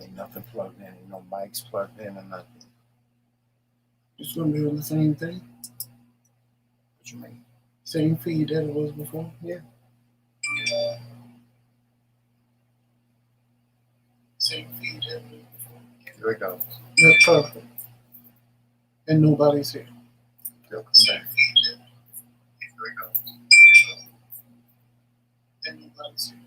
Ain't nothing plugged in. Ain't no mics plugged in or nothing. It's gonna be on the same thing. What you mean? Same feed that it was before. Yeah. Same feed that it was before. Here it goes. That's perfect. And nobody's here. They'll come back. Here it goes. And nobody's here.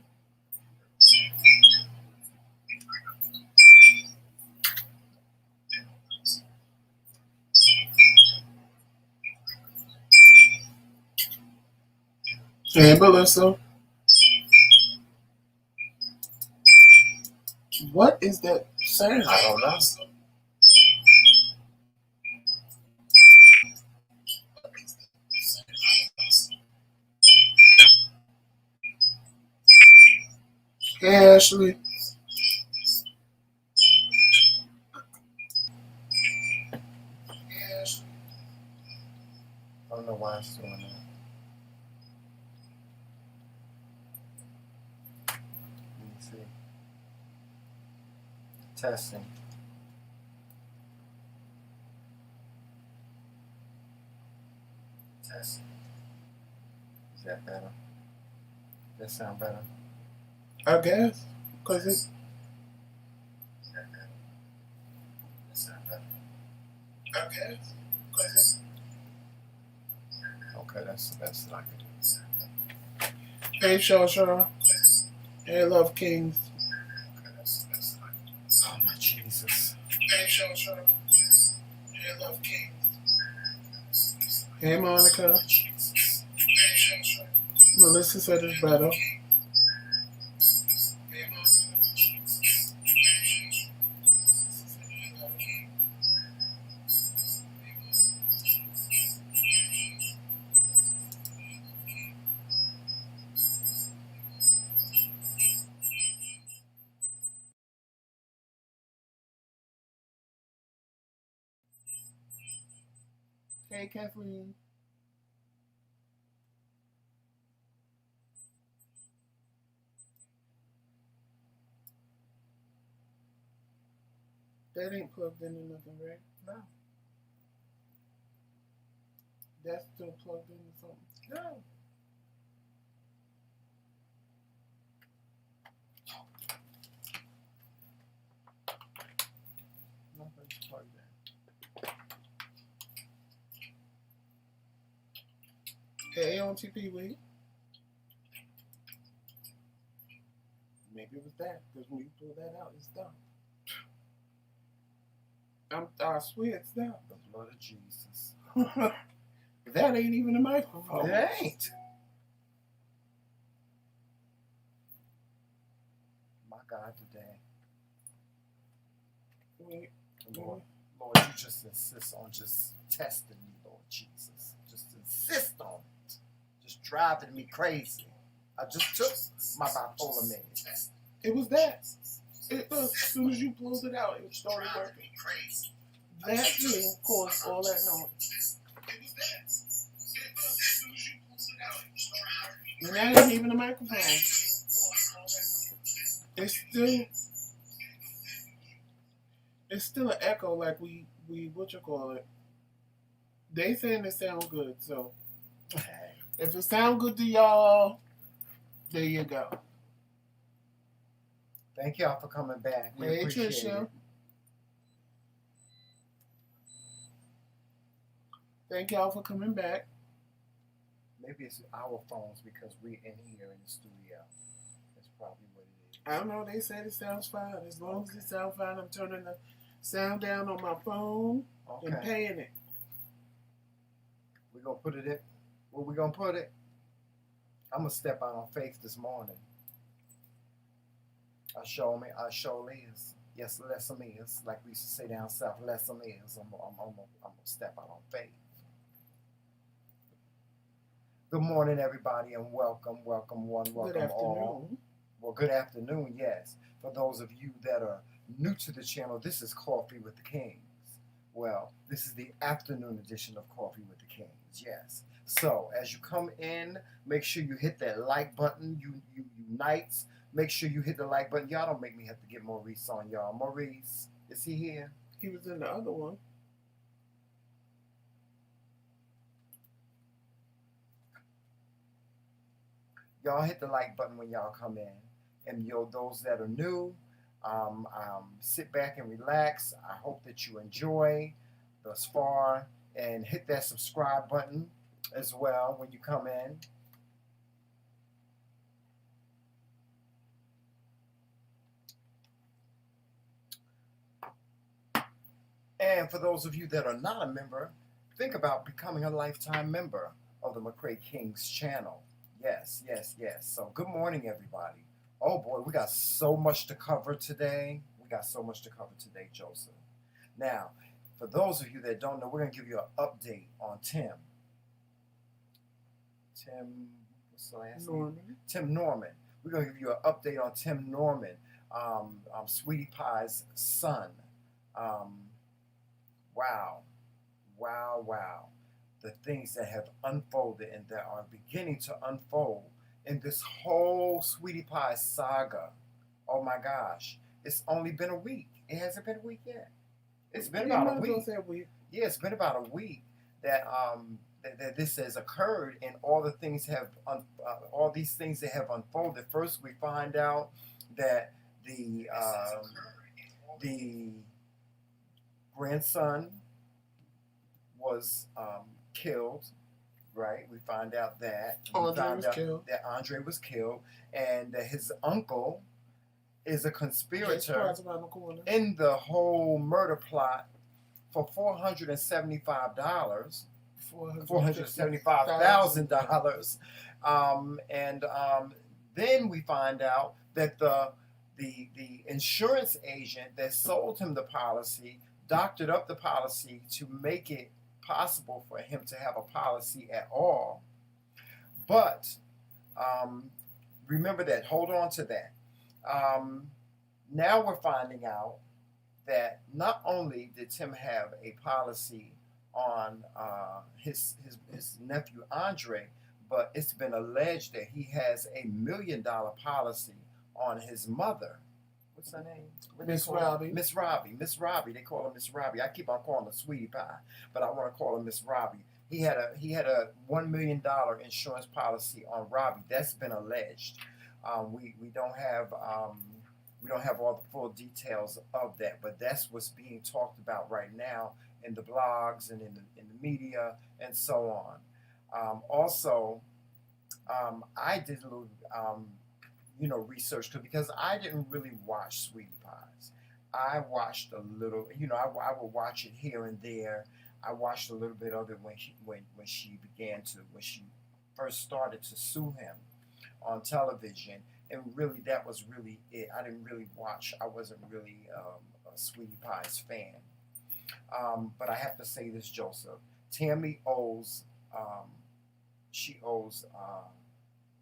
Hey, Melissa. What is that sound? I don't know. Hey, Ashley. I don't know why it's doing that. Let me see. Testing. Testing. Is that better? That sound better? I guess. Because it. Is that better? That sound better? I guess. Because Okay, that's the best that I can do. it. Hey, Shaw. Hey, Love Kingz. Okay, that's the best that I can do. Oh, my Jesus. Hey, Shaw. Hey, Love Kingz. Hey, Monica. Jesus. Melissa said it's better. Hey, Kathleen. That ain't plugged into nothing, right? No. That's still plugged into something. No. Nothing's plugged in. Hey, OTP, wait. Maybe it was that, because when you pull that out, it's done. I swear it's done. The blood of Jesus. That ain't even a microphone. It ain't. My God, today. Wait. Lord, you just insist on just testing me, Lord Jesus. Just insist on it. Just driving me crazy. I just took my bipolar meds. It was that. As soon as you pulled it out, it started working. That thing caused all that noise. It was that. As soon as you pulled it out, it started working. And that ain't even a microphone. It's still an echo like we what you call it. They saying it sound good, so if it sound good to y'all, there you go. Thank y'all for coming back. We appreciate it. Thank y'all for coming back. Maybe it's our phones because we're in here in the studio. That's probably what it is. I don't know. They said it sounds fine. As long as it sounds fine, I'm turning the sound down on my phone and paying it. We're going to put it in. Where we going to put it? I'm going to step out on faith this morning. I surely is. Yes, less of me is. Like we used to say down south, less of me is. I'm going to step out on faith. Good morning, everybody, and welcome one, welcome good all. Well, good afternoon, yes. For those of you that are new to the channel, this is Coffee with the Kings. Well, this is the afternoon edition of Coffee with the Kings, yes. So, as you come in, make sure you hit that like button, you knights. Make sure you hit the like button. Y'all don't make me have to get Maurice on y'all. Maurice, is he here? He was in the other one. Y'all hit the like button when y'all come in. And those that are new, sit back and relax. I hope that you enjoy thus far. And hit that subscribe button as well when you come in. And for those of you that are not a member, think about becoming a lifetime member of the McRae Kingz channel. Yes, yes, yes. So good morning, everybody. Oh boy, we got so much to cover today. Joseph. Now, for those of you that don't know, we're going to give you an update on Tim. What's the last name? Tim Norman. We're going to give you an update on Tim Norman, Sweetie Pie's son. Wow. The things that have unfolded and that are beginning to unfold in this whole Sweetie Pie saga. Oh my gosh. It's only been a week. It hasn't been a week yet. It's been about a week. Yeah, it's been about a week that that this has occurred, and all these things that have unfolded. First, we find out that the grandson was killed. Right, we find out that Andre was killed, and that his uncle is a conspirator in the whole murder plot for $475,000. Then we find out that the insurance agent that sold him the policy doctored up the policy to make it possible for him to have a policy at all. But remember that. Hold on to that. Now we're finding out that not only did Tim have a policy on his nephew Andre, but it's been alleged that he has $1 million policy on his mother. What's her name? Miss Robbie. Miss Robbie. They call her Miss Robbie. I keep on calling her Sweetie Pie, but I want to call her Miss Robbie. He had a $1 million insurance policy on Robbie. That's been alleged. We don't have all the full details of that, but that's what's being talked about right now in the blogs and in the media and so on. Also, I did a little research because I didn't really watch Sweetie Pies. I watched a little, I would watch it here and there. I watched a little bit of it when she first started to sue him on television, and really that was really it. I didn't really watch. I wasn't really a Sweetie Pies fan. But I have to say this, Joseph. Tammy owes. She owes.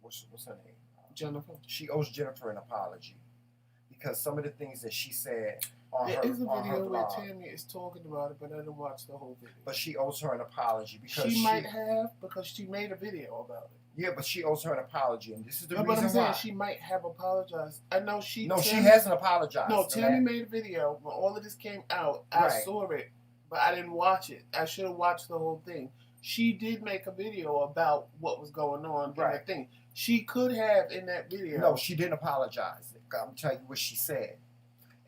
What's her name? Jennifer. She owes Jennifer an apology because some of the things that she said on there her is a on video her where blog. Tammy is talking about it, but I didn't watch the whole video. But she owes her an apology because she might have, because she made a video about it. Yeah, but she owes her an apology, and this is the no, reason but I'm saying why. she might have apologized. I know she. No, she hasn't apologized. No, Tammy made a video when all of this came out. I saw it, but I didn't watch it. I should have watched the whole thing. She did make a video about what was going on in the thing. She could have in that video. No, she didn't apologize. I'm telling you what she said,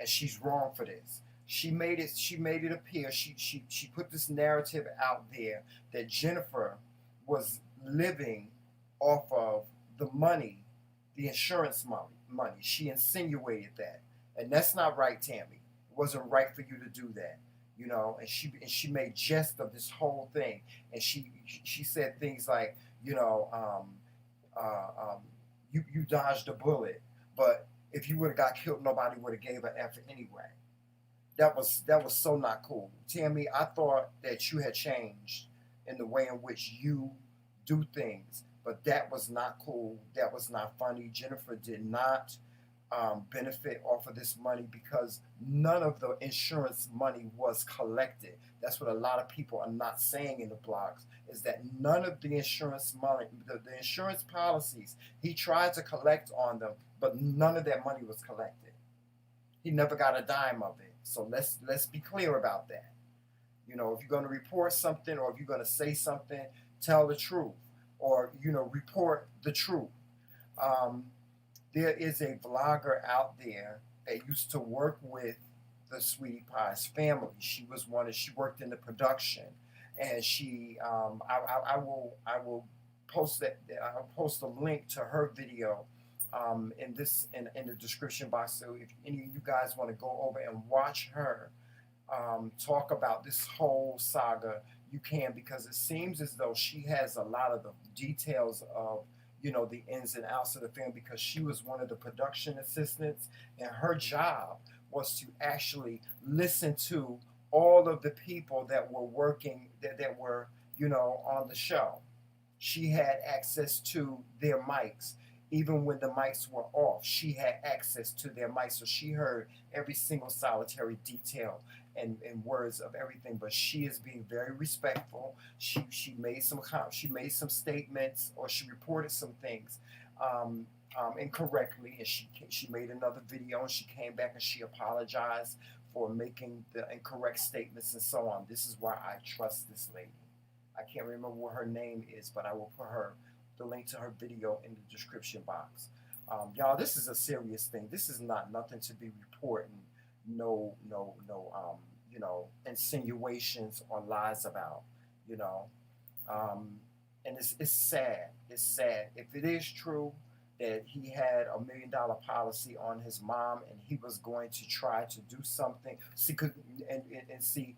and she's wrong for this. She made it. She made it appear. She put this narrative out there that Jennifer was living off of the money, the insurance money. She insinuated that, and that's not right, Tammy. It wasn't right for you to do that. And she made jest of this whole thing, and she said things like, you dodged a bullet, but if you would have got killed, nobody would have gave an F anyway. That was so not cool, Tammy. I thought that you had changed in the way in which you do things, but that was not cool. That was not funny. Jennifer did not benefit off of this money because none of the insurance money was collected. That's what a lot of people are not saying in the blogs, is that none of the insurance money, the insurance policies, he tried to collect on them, but none of that money was collected. He never got a dime of it. So let's be clear about that. You know, if you're going to report something or if you're going to say something, tell the truth, or report the truth. There is a vlogger out there that used to work with the Sweetie Pie's family. She worked in the production, and I will post that. I'll post a link to her video in the description box. So if any of you guys want to go over and watch her talk about this whole saga, you can, because it seems as though she has a lot of the details of the ins and outs of the film, because she was one of the production assistants, and her job was to actually listen to all of the people that were working, that were on the show. She had access to their mics. Even when the mics were off, she had access to their mics, so she heard every single solitary detail and words of everything. But she is being very respectful. She made some statements, or she reported some things incorrectly, and she made another video, and she came back and she apologized for making the incorrect statements and so on. This is why I trust this lady. I can't remember what her name is, but I will put the link to her video in the description box. Y'all, this is a serious thing. This is not nothing to be reporting no insinuations or lies about, and it's sad. It's sad. If it is true that he had $1 million policy on his mom and he was going to try to do something, see,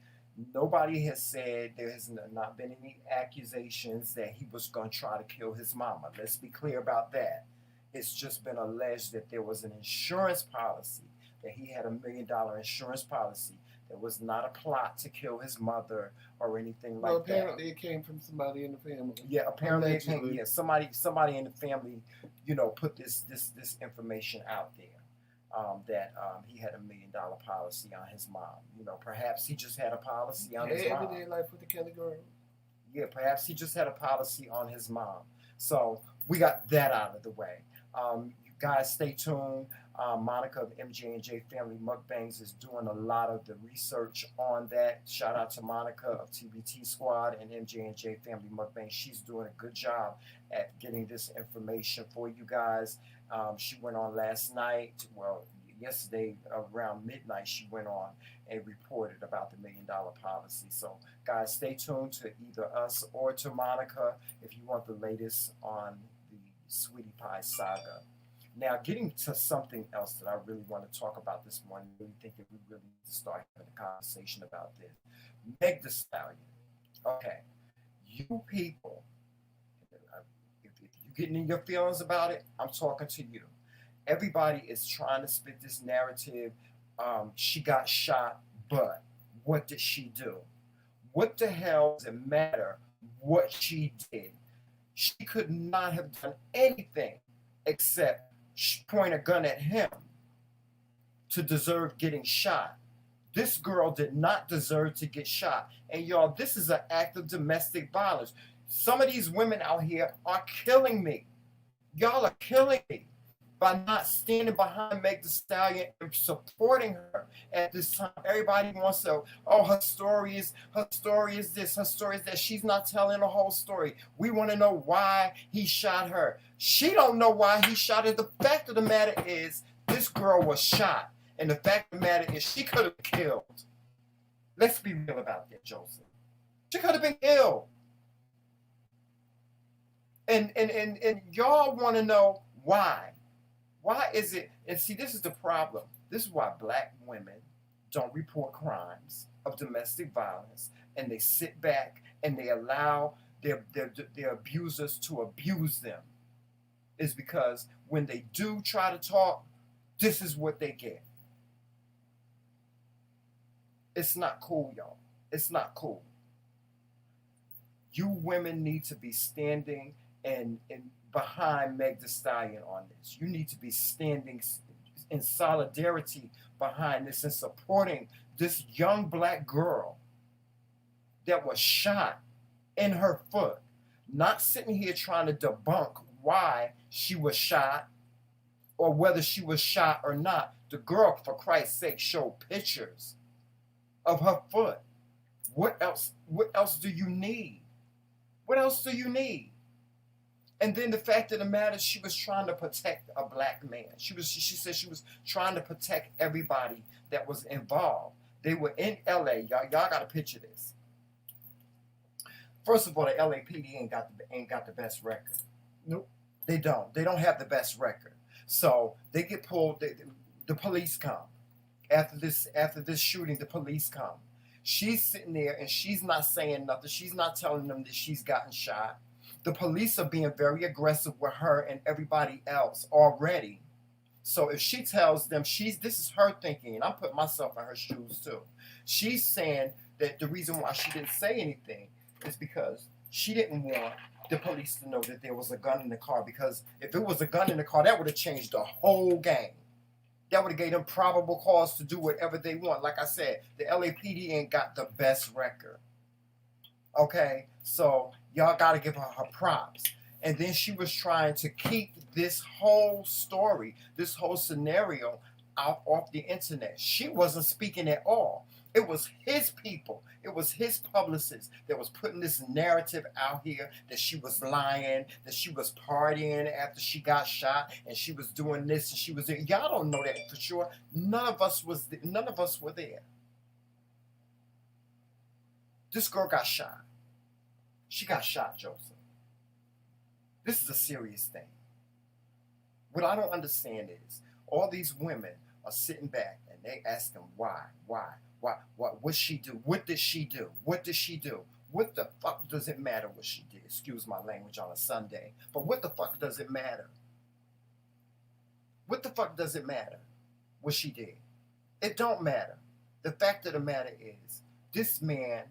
nobody has said, there has not been any accusations that he was going to try to kill his mama. Let's be clear about that. It's just been alleged that there was an insurance policy, that he had $1 million insurance policy. There was not a plot to kill his mother or anything like that. Well, apparently it came from somebody in the family. Yeah, apparently it came. Yeah, somebody in the family, put this information out there. That he had $1 million policy on his mom. Perhaps he just had a policy on his mom. Everyday life with the Kelly girl. Yeah, perhaps he just had a policy on his mom. So we got that out of the way. You guys stay tuned. Monica of MJ&J Family Mukbangs is doing a lot of the research on that. Shout out to Monica of TBT Squad and MJ&J Family Mukbangs. She's doing a good job at getting this information for you guys. She went on last night, yesterday around midnight, she went on and reported about the $1 million policy. So guys, stay tuned to either us or to Monica if you want the latest on the Sweetie Pie saga. Now, getting to something else that I really want to talk about this morning, I really think that we really need to start having a conversation about this. Meg Thee Stallion. Okay, you people, if you're getting in your feelings about it, I'm talking to you. Everybody is trying to spit this narrative. She got shot, but what did she do? What the hell does it matter what she did? She could not have done anything except point a gun at him to deserve getting shot. This girl did not deserve to get shot. And y'all, this is an act of domestic violence. Some of these women out here are killing me. Y'all are killing me by not standing behind Meg Thee Stallion and supporting her at this time. Everybody wants to, her story is this, her story is that. She's not telling the whole story. We want to know why he shot her. She don't know why he shot her. The fact of the matter is, this girl was shot. And the fact of the matter is, she could have been killed. Let's be real about that, Joseph. She could have been killed. And y'all want to know why. Why is it? And see, this is the problem. This is why black women don't report crimes of domestic violence, and they sit back and they allow their abusers to abuse them. Is because when they do try to talk, this is what they get. It's not cool, y'all. It's not cool. You women need to be standing and behind Meg Thee Stallion on this. You need to be standing in solidarity behind this and supporting this young black girl that was shot in her foot. Not sitting here trying to debunk why she was shot or whether she was shot or not, the girl, for Christ's sake, showed pictures of her foot. What else? What else do you need? What else do you need? And then the fact of the matter, she was trying to protect a black man. She said she was trying to protect everybody that was involved. They were in LA. Y'all got to picture this. First of all, the LAPD ain't got the best record. Nope. They don't. They don't have the best record. So they get pulled. The police come after this shooting. The police come. She's sitting there and she's not saying nothing. She's not telling them that she's gotten shot. The police are being very aggressive with her and everybody else already. So if she tells them this is her thinking, and I'm putting myself in her shoes too. She's saying that the reason why she didn't say anything is because she didn't want the police to know that there was a gun in the car, because if it was a gun in the car, that would have changed the whole game. That would have gave them probable cause to do whatever they want. Like I said, the LAPD ain't got the best record. Okay? So y'all got to give her props. And then she was trying to keep this whole story, this whole scenario out off the internet. She wasn't speaking at all. It was his people. It was his publicist that was putting this narrative out here that she was lying, that she was partying after she got shot, and she was doing this and she was there. Y'all don't know that for sure. None of us were there. This girl got shot. She got shot, Joseph. This is a serious thing. What I don't understand is all these women are sitting back and they ask them why, what she do? What did she do? What did she do? What the fuck does it matter what she did? Excuse my language on a Sunday. But what the fuck does it matter? What the fuck does it matter what she did? It don't matter. The fact of the matter is this man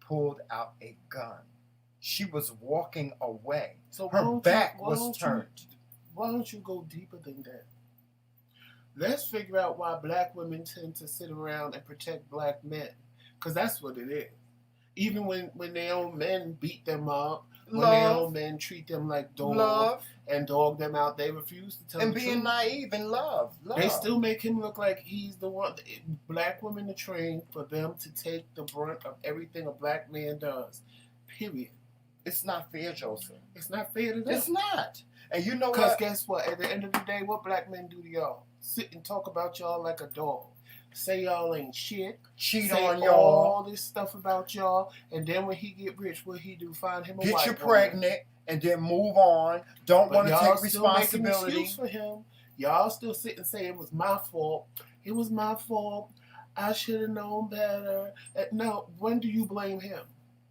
pulled out a gun. She was walking away. So her back was turned. Why don't you go deeper than that? Let's figure out why black women tend to sit around and protect black men. Because that's what it is. Even when their own men beat them up, when their own men treat them like dogs and dog them out, they refuse to tell the truth. And being naive and love. They still make him look like he's the one. Black women are trained for them to take the brunt of everything a black man does. Period. It's not fair, Joseph. It's not fair to them. It's not. And you know what? Because guess what? At the end of the day, what black men do to y'all? Sit and talk about y'all like a dog. Say y'all ain't shit. Cheat on y'all. All this stuff about y'all. And then when he get rich, what he do? Find him a wife. Get you pregnant and then move on. Don't want to take responsibility. Y'all still make an excuse for him. Y'all still sit and say it was my fault. It was my fault. I should have known better. No, when do you blame him?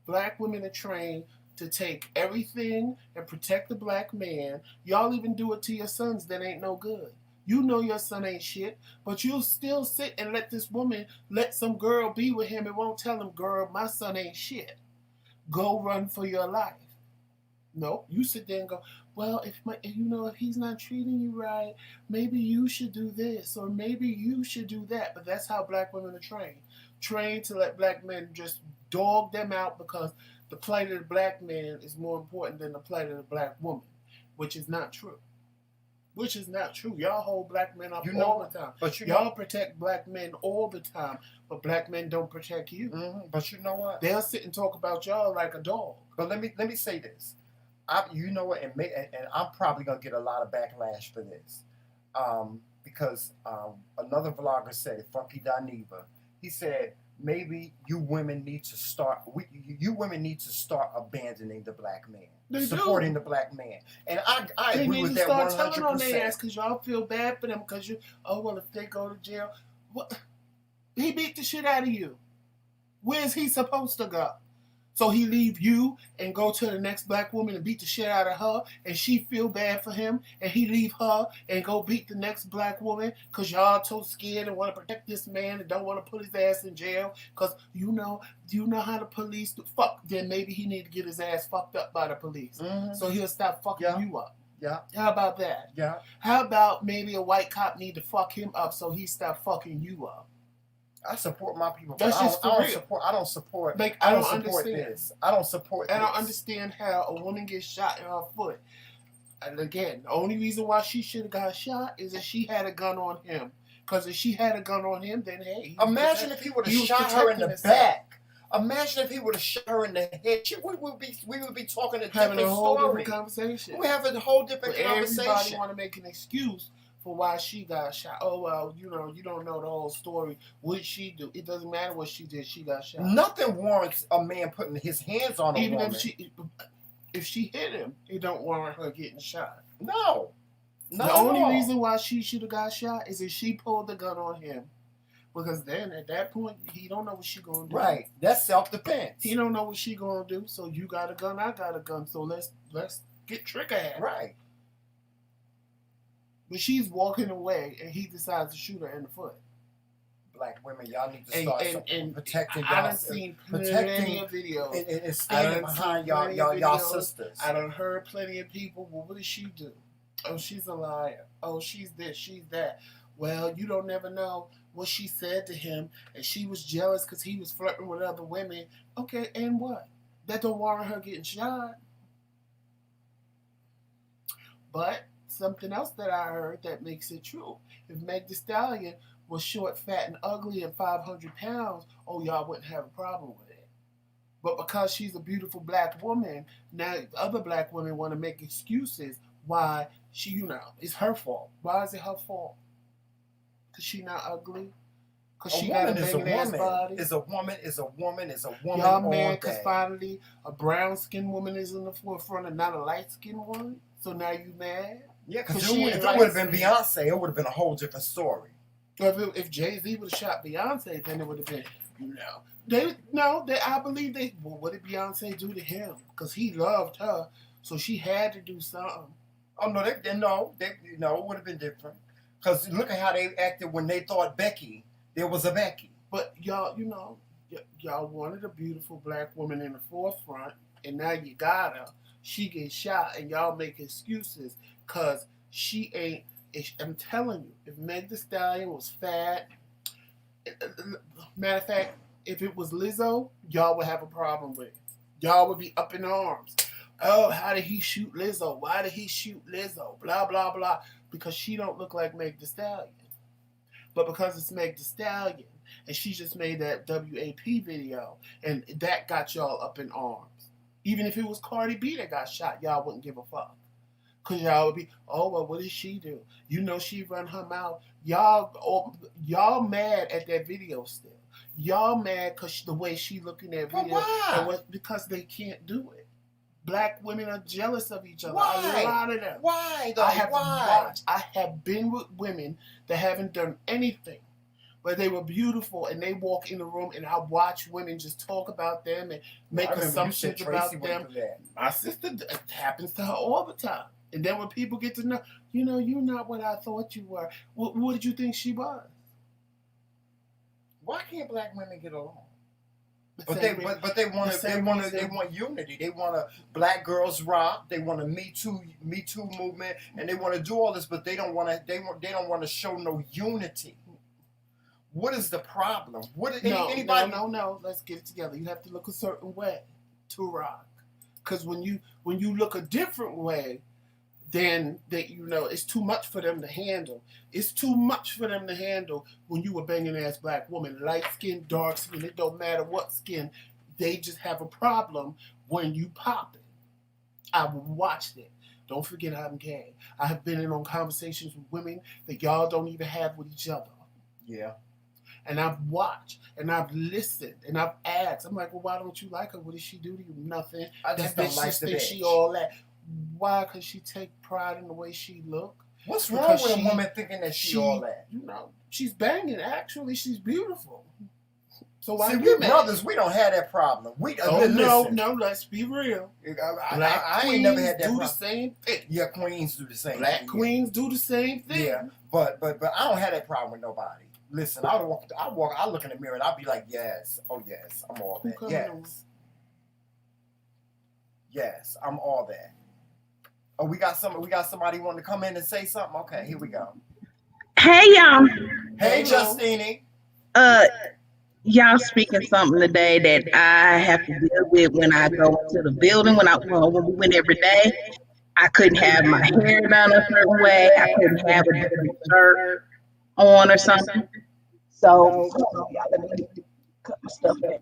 Black women are trained to take everything and protect the black man. Y'all even do it to your sons that ain't no good. You know your son ain't shit, but you'll still sit and let this woman, let some girl be with him and won't tell him, girl, my son ain't shit. Go run for your life. No, you sit there and go, well, if he's not treating you right, maybe you should do this or maybe you should do that. But that's how black women are trained. Trained to let black men just dog them out because the plight of the black man is more important than the plight of the black woman, which is not true. Which is not true. Y'all hold black men up all the time. But y'all protect black men all the time, but black men don't protect you. Mm-hmm. But you know what? They'll sit and talk about y'all like a dog. But let me say this. You know what? And I'm probably gonna get a lot of backlash for this, because another vlogger said it, Funky Dineva. He said, maybe you women need to start abandoning the black man, supporting the black man. And I agree with that 100%. They need to start telling on their ass because y'all feel bad for them because if they go to jail, what? He beat the shit out of you. Where's he supposed to go? So he leave you and go to the next black woman and beat the shit out of her, and she feel bad for him, and he leave her and go beat the next black woman because y'all too scared and want to protect this man and don't want to put his ass in jail because you know how the police do. Fuck, then maybe he need to get his ass fucked up by the police. Mm-hmm. So he'll stop fucking you up. Yeah. How about that? Yeah. How about maybe a white cop need to fuck him up so he stop fucking you up? I support my people. But I don't support this. I don't support. I don't understand how a woman gets shot in her foot. And again, the only reason why she should have got shot is if she had a gun on him. Because if she had a gun on him, then hey. Imagine if he would have shot her in the back. Imagine if he would have shot her in the head. We would be talking a having different a whole story. different conversation. We have a whole different conversation. Everybody want to make an excuse for why she got shot. Oh well, you don't know the whole story. What did she do? It doesn't matter what she did. She got shot. Nothing warrants a man putting his hands on a Even woman. if she hit him, it don't warrant her getting shot. No. The only reason why she should have got shot is if she pulled the gun on him. Because then at that point, he don't know what she gonna do. Right. That's self-defense. He don't know what she gonna do. So you got a gun, I got a gun. So let's get trigger happy. Right. But she's walking away and he decides to shoot her in the foot. Black women, y'all need to start protecting y'all. I done seen plenty of videos. And standing behind y'all sisters. I done heard plenty of people, well, what did she do? Oh, she's a liar. Oh, she's this, she's that. Well, you don't never know what she said to him, and she was jealous because he was flirting with other women. Okay, and what? That don't warrant her getting shot. But something else that I heard that makes it true. If Meg Thee Stallion was short, fat, and ugly and 500 pounds, oh, y'all wouldn't have a problem with it. But because she's a beautiful black woman, now other black women want to make excuses why she, it's her fault. Why is it her fault? Because she not ugly? Because she got a banging ass body? Is a woman. Y'all mad because finally a brown-skinned woman is in the forefront and not a light-skinned one? So now you mad? Yeah, because if it would have been Beyonce, it would have been a whole different story. If Jay-Z would have shot Beyonce, then it would have been, I believe what did Beyonce do to him? Because he loved her, so she had to do something. Oh, no, it would have been different. Because look at how they acted when they thought there was a Becky. But y'all, y'all wanted a beautiful black woman in the forefront, and now you got her. She gets shot, and y'all make excuses because she ain't. I'm telling you, if Meg Thee Stallion was fat, matter of fact, if it was Lizzo, y'all would have a problem with it. Y'all would be up in arms. Oh, how did he shoot Lizzo? Why did he shoot Lizzo? Blah, blah, blah. Because she don't look like Meg Thee Stallion. But because it's Meg Thee Stallion, and she just made that WAP video, and that got y'all up in arms. Even if it was Cardi B that got shot, y'all wouldn't give a fuck. Because y'all would be, oh, well, what did she do? She run her mouth. Y'all mad at that video still. Y'all mad because the way she looking at video. Why? Because they can't do it. Black women are jealous of each other. Why? A lot of them. Why, though? I have been with women that haven't done anything, but they were beautiful, and they walk in the room, and I watch women just talk about them and make assumptions about them. My sister, it happens to her all the time. And then when people get to know, you're not what I thought you were. What did you think she was? Why can't black women get along? But they want unity. They want a black girls rock. They want a Me Too movement, and they want to do all this, but they don't want to show no unity. What is the problem? Anybody? No. Let's get it together. You have to look a certain way to rock, because when you look a different way, then it's too much for them to handle. It's too much for them to handle when you a banging ass black woman, light skin, dark skin. It don't matter what skin. They just have a problem when you pop it. I've watched it. Don't forget I'm gay. I have been in on conversations with women that y'all don't even have with each other. Yeah. And I've watched, and I've listened, and I've asked. I'm like, well, why don't you like her? What did she do to you? Nothing. I just don't like the bitch. She all that. Why? Because she take pride in the way she look. What's wrong with a woman thinking that she all that? She's banging. Actually, she's beautiful. So why? See, we brothers, we don't have that problem. No. Let's be real. I ain't never had that problem. The same thing. Yeah, queens do the same. Black queens do the same thing. Yeah, but I don't have that problem with nobody. Listen, I look in the mirror and I'll be like, yes, oh yes, I'm all that. Yes, I'm all that. Oh, we got somebody wanting to come in and say something. Okay, here we go. Hey y'all. Hey Justine. Y'all speaking something today that I have to deal with when I go to the building when we went every day. I couldn't have my hair done a certain way. I couldn't have a different shirt on or something. So, y'all, let me cut my stuff in.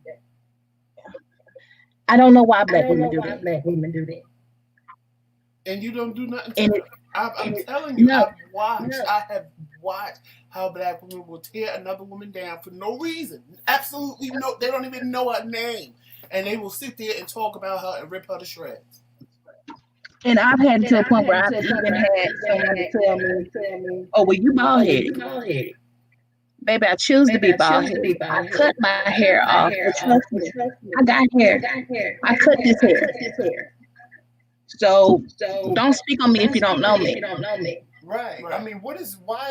I don't know why black women do that. And you don't do nothing to And them. I'm telling you, I have watched how black women will tear another woman down for no reason. Absolutely no, they don't even know her name. And they will sit there and talk about her and rip her to shreds. And I've had it to a point where I've even had someone tell me, "Oh, well, you bald headed." Baby, I choose to be bald headed. I cut my hair off. But trust me, I got hair. I cut this hair. So don't speak on me if you don't know me. Right. I mean, why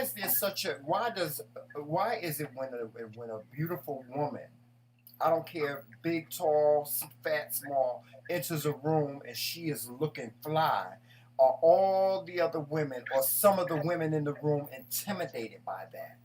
is it when a beautiful woman, I don't care, big, tall, fat, small, enters a room and she is looking fly, are all the other women or some of the women in the room intimidated by that?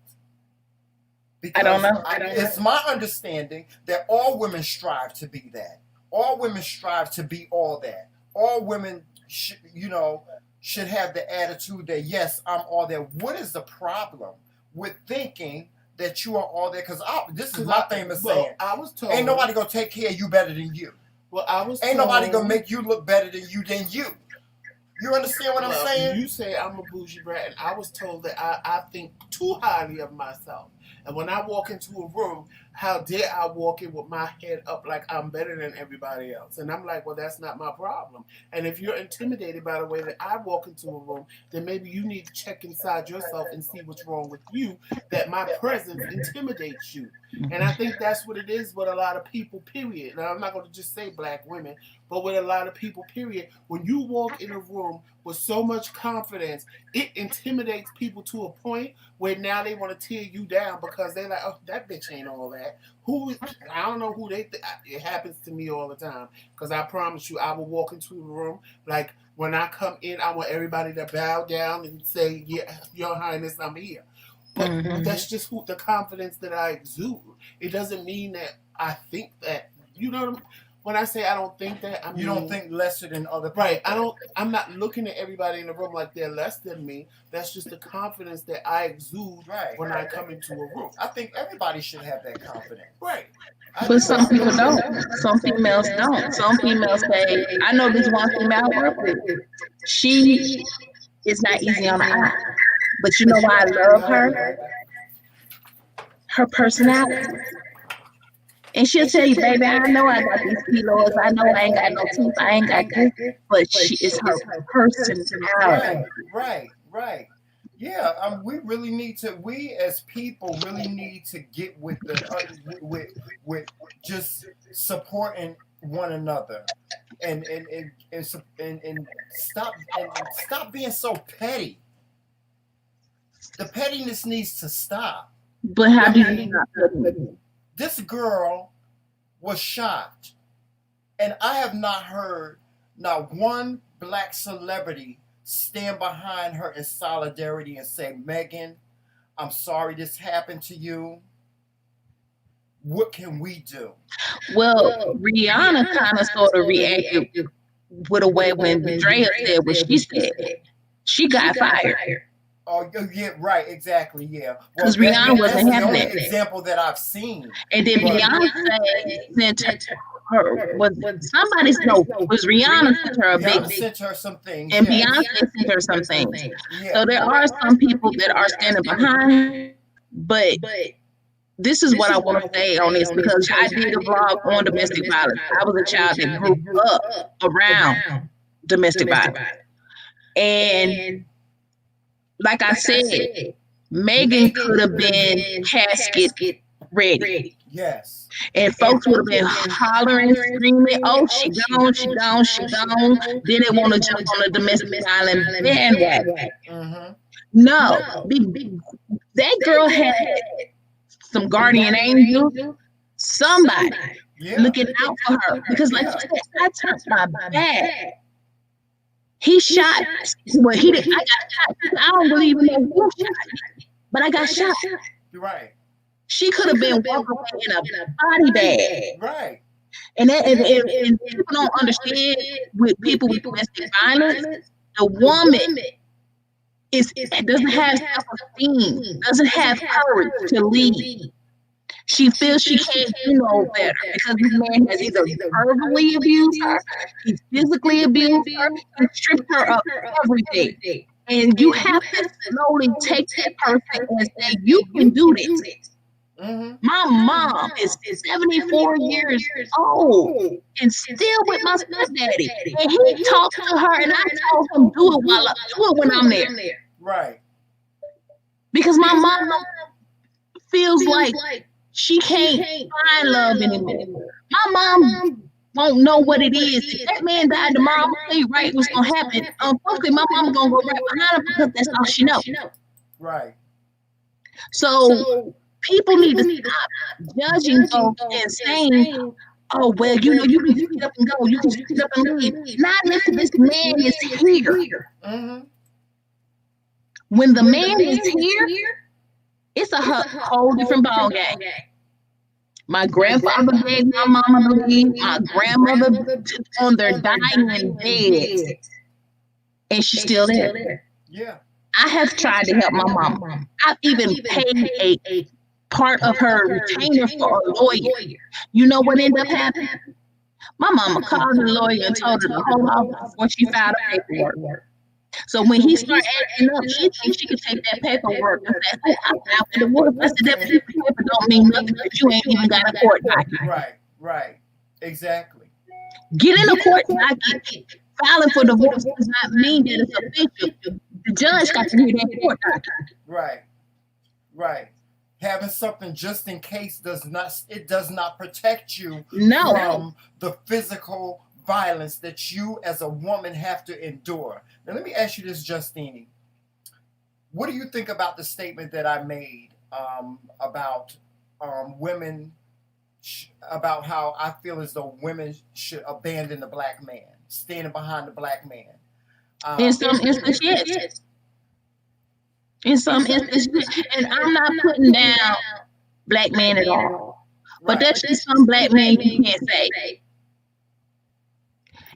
Because I don't know. It's my understanding that all women strive to be that. All women strive to be all that. All women, should have the attitude that, yes, I'm all that. What is the problem with thinking that you are all that? Because this is my famous saying. I was told, ain't nobody going to take care of you better than you. Well, I was ain't told, nobody going to make you look better than you. You understand what I'm saying? You say I'm a bougie brat, and I was told that I think too highly of myself. And when I walk into a room, how dare I walk in with my head up like I'm better than everybody else? And I'm like, well, that's not my problem. And if you're intimidated by the way that I walk into a room, then maybe you need to check inside yourself and see what's wrong with you, that my presence intimidates you. And I think that's what it is with a lot of people, period. Now, I'm not going to just say black women, but with a lot of people, period. When you walk in a room with so much confidence, it intimidates people to a point where now they want to tear you down because they're like, oh, that bitch ain't all that. I don't know who they think. It happens to me all the time because I promise you, I will walk into the room like when I come in, I want everybody to bow down and say, yeah, Your Highness, I'm here. But that's just the confidence that I exude. It doesn't mean that I think that, when I say I don't think that, I mean, you don't think lesser than other people. Right. I'm not looking at everybody in the room like they're less than me. That's just the confidence that I exude when I come into a room. I think everybody should have that confidence. Right. But some people don't. Some females don't. Some females say, I know this one female I work with. She is not easy on the eye. But you know why I love her? Her personality. And she'll tell you, baby, I know I got these kilos. I know I ain't got no teeth. I ain't got this. But she is her personality. Right. Yeah, we as people really need to get with with just supporting one another and stop being so petty. The pettiness needs to stop. But how do you stop petty? This girl was shot, and I have not heard not one black celebrity stand behind her in solidarity and say, Megan, I'm sorry this happened to you. What can we do? Well, Rihanna kind of sort of reacted with a way when Drea said what she said. She got fired. Oh, yeah, right, exactly, yeah. Because Rihanna wasn't having that. That's the only example that I've seen. And then Beyonce sent her, was Rihanna sent her a big, sent her some things. And Beyonce sent her some things. Yeah. So there are some people that are standing behind her, but this is what I want to say on this, because I did a vlog on domestic violence. I was a child that grew up around domestic violence. And like I said, Megan could have been casket ready. Yes. And folks would have been hollering, screaming, oh, she gone. Then they want to jump on the domestic violence bandwagon. Mm-hmm. No. That girl had some guardian angels, somebody looking out for her. Because like you said, I turned my back. He shot. Well, he didn't. I got shot. I don't really even know who shot me, but I got shot. You're right. She could have been walking in a body bag. Right. And people don't understand with people with domestic violence. The woman doesn't have self-esteem, doesn't have courage to lead. She feels she can't do no better because this man has either verbally abused her, he's physically abused her, he stripped her up every day. And you have to slowly take that person and say, you can do this. Mm-hmm. My mom is 74 years old and still with my stepdaddy. And he talked to her and I told him, do it when I'm there. Right. Because my mom feels like she can't find love anymore. My mom won't know what it is. If that man died tomorrow, I'm gonna tell you right what's gonna happen. Unfortunately, my mom gonna go right behind him because that's all she knows. Right. So people need to stop judging folks and saying, oh, well, you know, you can just get up and go. You can just get up and leave. Not if this man is here. Mm-hmm. When the man is here, it's a whole different ball game. My grandfather begged my mama to leave. My grandmother on their dying bed. And she's still there. Yeah. I have tried to help my mama. I've even paid a part of her retainer for a lawyer. You know what ended up happening? My mama called the lawyer and told her to hold off before she filed the paperwork. So when he started acting up, she thinks she could take that paperwork and say, oh, I filed for divorce. I said, that paper don't mean nothing because you ain't even got a court document. Right. Exactly. Getting a court document, filing for divorce does not mean that it's official. The judge got to hear that court document. Right. Having something just in case does not protect you from the physical violence that you as a woman have to endure. Now let me ask you this, Justine. What do you think about the statement that I made about women, about how I feel as though women should abandon the black man, standing behind the black man? In some instances, yes. In some instances, and I'm not putting down black men at all, but there's just some black men you can't say.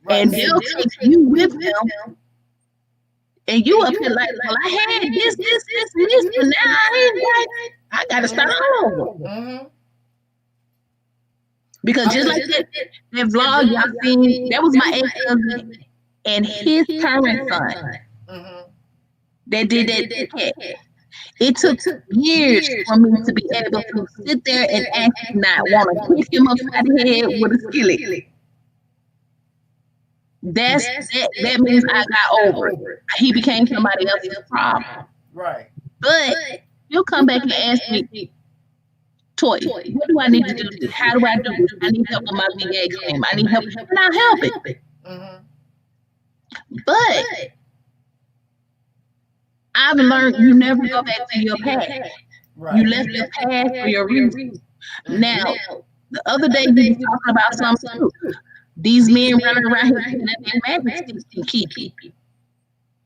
Right. And they'll take you with them, and you up here like, well, I had this, but now I gotta start all over. Mm-hmm. Because just like that vlog y'all seen, that was my ex-husband and his current son. Mm-hmm. That did that. It took years for me to be able to sit there and actually not want to kick him upside the head with a skillet. That means I got over it. He became somebody else's problem. Right. But he'll come back and ask me, Toy, what do I need to do? How do I do this? I need help with my VA claim. I need help. And I'll help it. Mm-hmm. But I've learned you never go back to your past. Right. You left your past for your reason. Now, the other day we were talking about something too. These men running around here thinking that their magic sticks can keep you.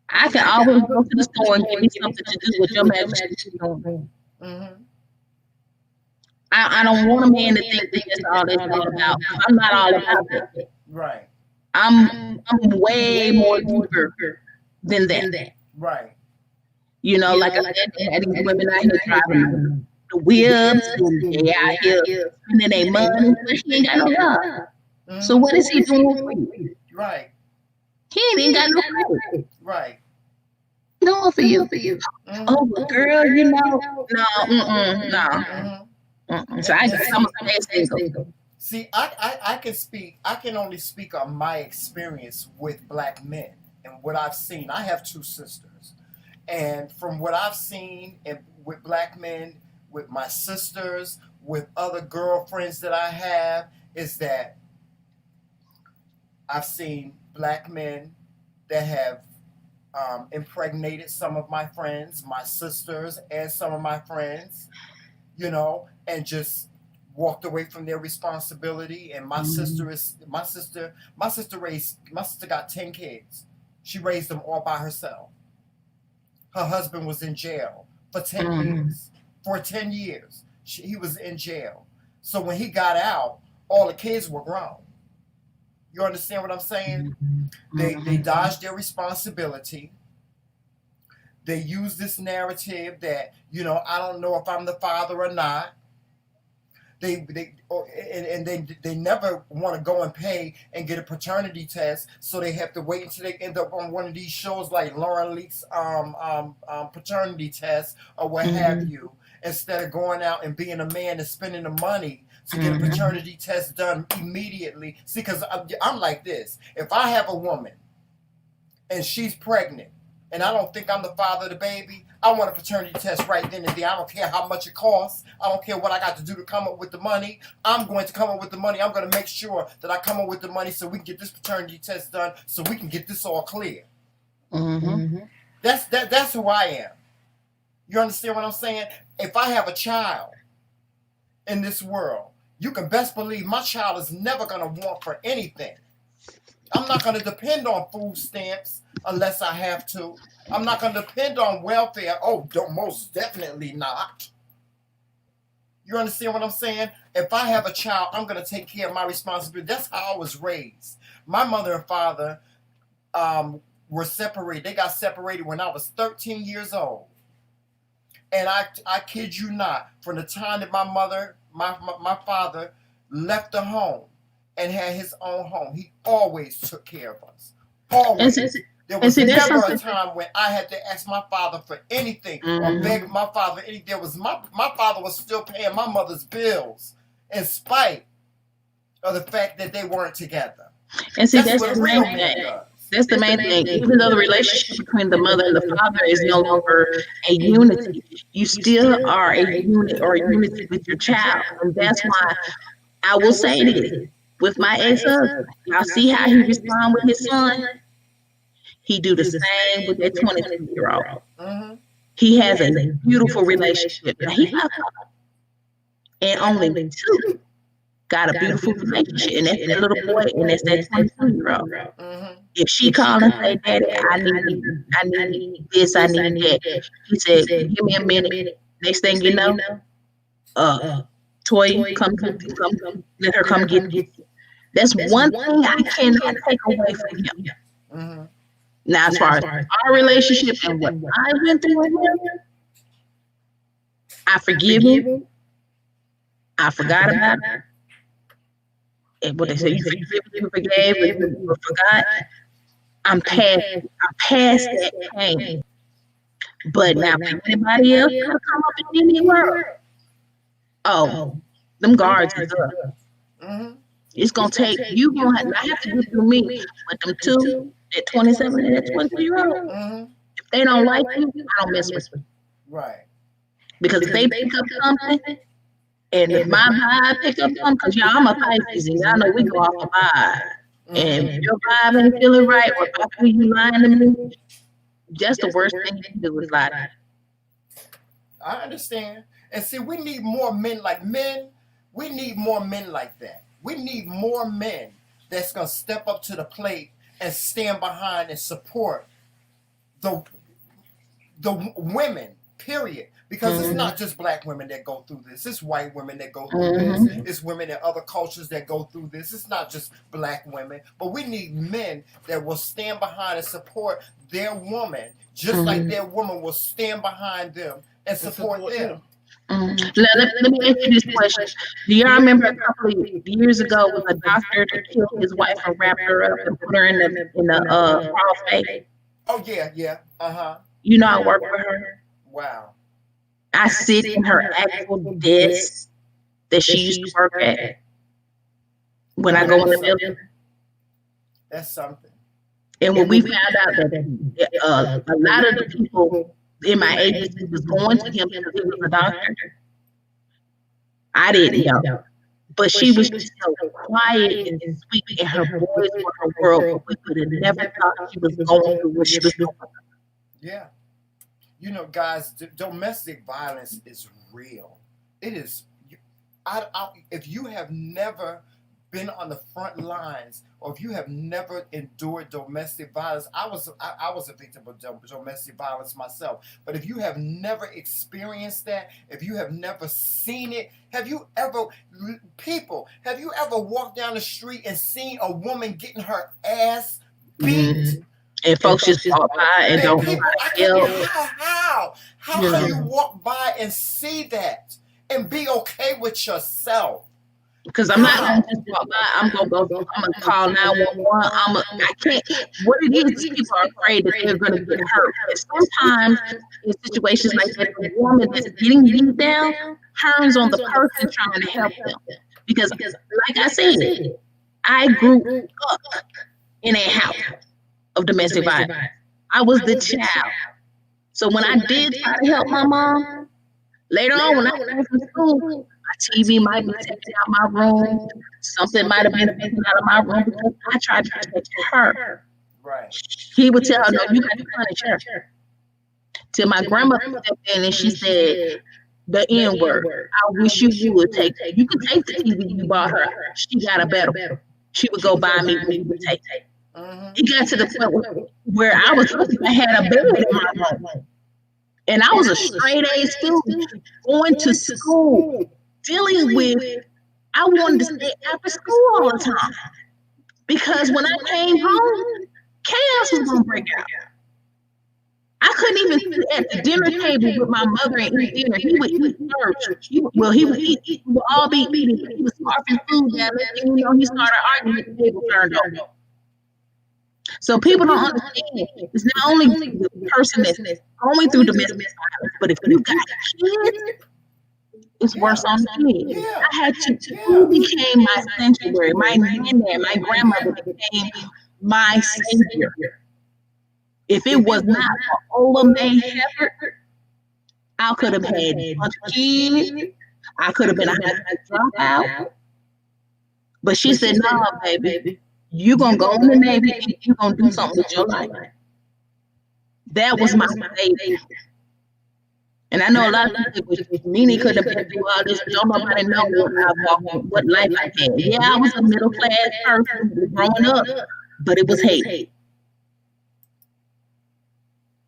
I can always go to the store and give me something to do with your magic sticks. Mm-hmm. I don't want a man to think that that's all it's all about. I'm not all about that. Right. I'm way more deeper than that. Right. You know, like I said, they had these women out here driving the whips and they out here spending their money, but he ain't got no job. Mm-hmm. So what is he doing for you? Right. He ain't got no credit. Right. Doing for you. Mm-hmm. Oh, but girl, you know, no. Mm-hmm. So I'm gonna stay single. See, I can only speak on my experience with black men and what I've seen. I have two sisters. And from what I've seen with black men, with my sisters, with other girlfriends that I have, is that I've seen black men that have impregnated some of my friends, my sisters, and some of my friends, you know, and just walked away from their responsibility. And my sister got 10 kids. She raised them all by herself. Her husband was in jail for 10 years. For 10 years, he was in jail. So when he got out, all the kids were grown. You understand what I'm saying? They dodge their responsibility. They use this narrative that, I don't know if I'm the father or not. They never want to go and pay and get a paternity test, so they have to wait until they end up on one of these shows like Lauren Leak's paternity test or what have you, instead of going out and being a man and spending the money to get a paternity test done immediately. See, because I'm like this. If I have a woman and she's pregnant and I don't think I'm the father of the baby, I want a paternity test right then and there. I don't care how much it costs. I don't care what I got to do to come up with the money. I'm going to come up with the money. I'm going to make sure that I come up with the money so we can get this paternity test done, so we can get this all clear. That's who I am. You understand what I'm saying? If I have a child in this world, you can best believe my child is never going to want for anything. I'm not going to depend on food stamps unless I have to. I'm not going to depend on welfare. Oh, most definitely not. You understand what I'm saying? If I have a child, I'm going to take care of my responsibility. That's how I was raised. My mother and father were separated. They got separated when I was 13 years old. And I kid you not, from the time that my father left the home and had his own home, he always took care of us. Always. There was never a time when I had to ask my father for anything or beg my father anything. There was my father was still paying my mother's bills in spite of the fact that they weren't together. And see, that's the main thing. That's the main thing. Even though the relationship between the mother and the father is no longer a unity, you still are a unit or a unity with your child. And that's why I will say this. With my ex-husband, y'all see how he respond with his son? He do the same with that 22-year-old. He has a beautiful relationship. Now, he got and only two got a beautiful relationship, and that's that little boy, and that's that 22-year-old. If she called and say, "Daddy, I need this, I need that," he said, "Give me a minute." Next thing you know, Toy, come, let her come get you. That's one thing I cannot take away from him. Now, as far as our relationship and what I went through with him, I forgive him. I forgot about it. And what they say, you forgave, you forgot. I'm past that pain. But now, for anybody else to come up in any world, them guards is up. It's gonna take you. Gonna not have to do through me, but them two, that 27 and that 22-year-old. If they don't like you, I don't mess with you. Right. Because if they pick up something, and if my vibe pick up something, because y'all, I'm a Pisces, and y'all know we go off the vibe. And if your vibe ain't feeling right, or if I feel you lying to me, that's the worst thing you can do is lie to me. I understand. And see, we need more men like men. We need more men like that. We need more men that's going to step up to the plate and stand behind and support the women, period. Because it's not just black women that go through this. It's white women that go through this. It's women in other cultures that go through this. It's not just black women. But we need men that will stand behind and support their woman, just like their woman will stand behind them and support them. Let me ask you this question. Do y'all remember a couple of years ago with a doctor that killed his wife and wrapped her up and put her in the crawl space? Oh, yeah. You know I work for her. Wow. I sit in her actual desk that she used to work at when I go in the building. That's something. And when we found out that a lot of the people in my agency was going to him because he was a doctor, I didn't know. But she was just so quiet and sweet, and her boys were her world. We would have never thought she was going through what she was going through. Yeah. You know, guys, domestic violence is real. It is. If you have never been on the front lines, or if you have never endured domestic violence, I was a victim of domestic violence myself. But if you have never experienced that, if you have never seen it, have you ever walked down the street and seen a woman getting her ass beat? And folks just walk by and don't how can you walk by and see that and be okay with yourself? Because I'm not going to just walk by. I'm going to call 911. I can't. What it is, people are afraid that they're going to get hurt. And sometimes in situations like that, the woman that's getting beat down turns on the person trying to help them. Because, like I said, I grew up in a house of domestic violence. I was the child. So when I did try to help my mom, later on when I came from school, my TV might be taken out my room. Something might have been taken out of my room because I tried to protect her. Right. He would tell her, no, you got to punish her. Till my grandmother stepped in and she said the N word. I wish you would take it. You could take the TV you bought her. She got a better. She would go buy me when you would take it. It got to the point where I was I had a bed in my room. And I was a straight A student going to school, dealing with, I wanted to stay after school all the time. Because when I came home, chaos was going to break out. I couldn't even sit at the dinner table with my mother and eat dinner. He would eat first. He would eat. We would all be eating. He was scarfing food down there. You know, he started arguing with the table turned over. So people don't understand. It's not only the person that's going through domestic violence, but if you got kids, it's worse on the kids. I had to, who became my sanctuary? My granddad, my grandmother became my savior. If it was not for Ola Mae Shepherd, I could have had a bunch of kids. I could have been a dropout. But she said, no, baby. You're going to go in the Navy and you're going to do something with your life. That was my baby. And I know a lot of people, Nene could have been through all this. Don't nobody know what life I had. Yeah, I was a middle class person growing up, but it was hate.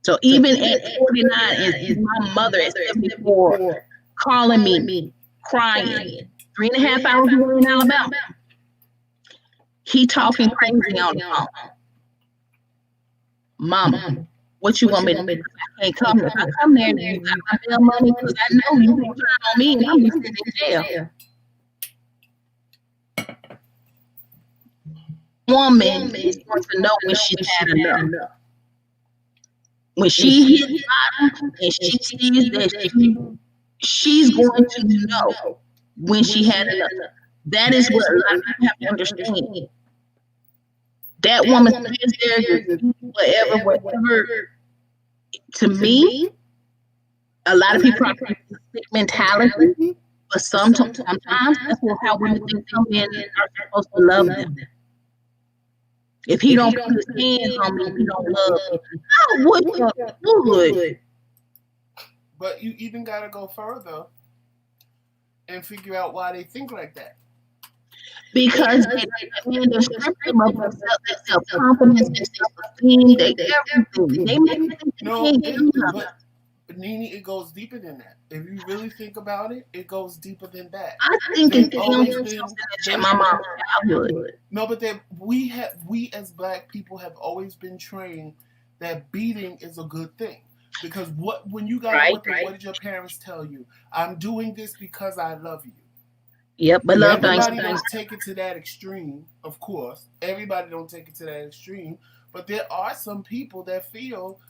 So even at 49, and my mother at 74, calling me, crying, 3.5 hours away in Alabama. He talking crazy on the phone. Mama, what you want me to do? I can't come there. If I come there and you got my bail money, because I know you will turn on me and I'm sitting in jail. Woman is going to know when she's had enough. When she hits bottom and she sees that she's going to know when she had enough. That is what a lot of people have to understand. That woman is there, whatever. To me, a lot of people have a sick mentality, but sometimes that's how women think some men are supposed to love them. If he don't put his hands on me, he don't love me. I would. But you even got to go further and figure out why they think like that. Because they strip them of their self-confidence, their self-esteem, everything. They make them but Nene, it goes deeper than that. If you really think about it, it goes deeper than that. I think it's something that my mom's childhood. No, but we as Black people have always been trained that beating is a good thing. Because when you got what did your parents tell you? I'm doing this because I love you. Yep, but love everybody don't take it to that extreme, of course. Everybody don't take it to that extreme. But there are some people that feel,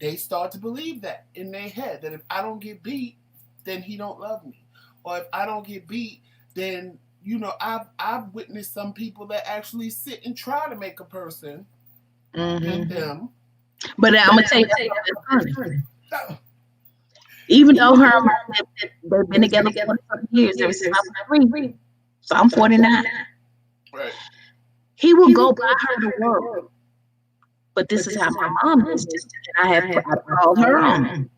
they start to believe that in their head, that if I don't get beat, then he don't love me. Or if I don't get beat, then, I've witnessed some people that actually sit and try to make a person beat them. But I'm going to tell you that's funny. Even though her and they've been together for 20 years, ever since I was 3. So I'm 49. Right. He will go buy her the world. But this is how my mom is. I called her on.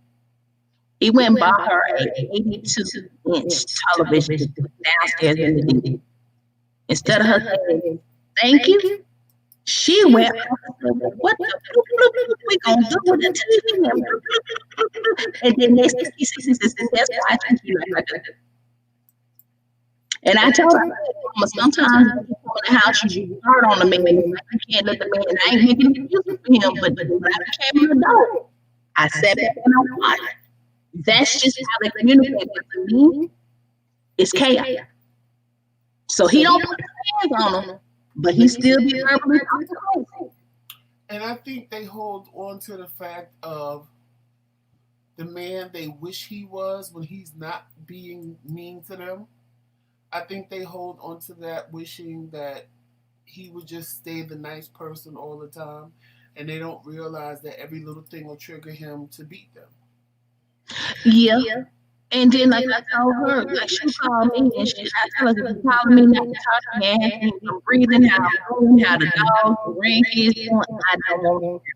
He went and bought her a 82-inch television to put downstairs in the DVD. Instead of her saying, thank you, she went, what the we gonna do with the TV? And then next thing she says, that's why I think you like that. And I told her, sometimes when you come in the house, you hard on the man. You can't let the man, I ain't making excuses for him, but when I became an adult, I sat back and I watched. That's just how they communicate. But to me, it's chaos. So he don't put his hands on them, but he still be verbally talking. And I think they hold on to the fact of the man they wish he was when he's not being mean to them. I think they hold on to that, wishing that he would just stay the nice person all the time, and they don't realize that every little thing will trigger him to beat them. Yeah. And then, like I told her, like she called me and I tell her, if you call me not to talk to me, ask me if I'm breathing, how I'm doing, how the dog, the grandkids doing, I don't want to.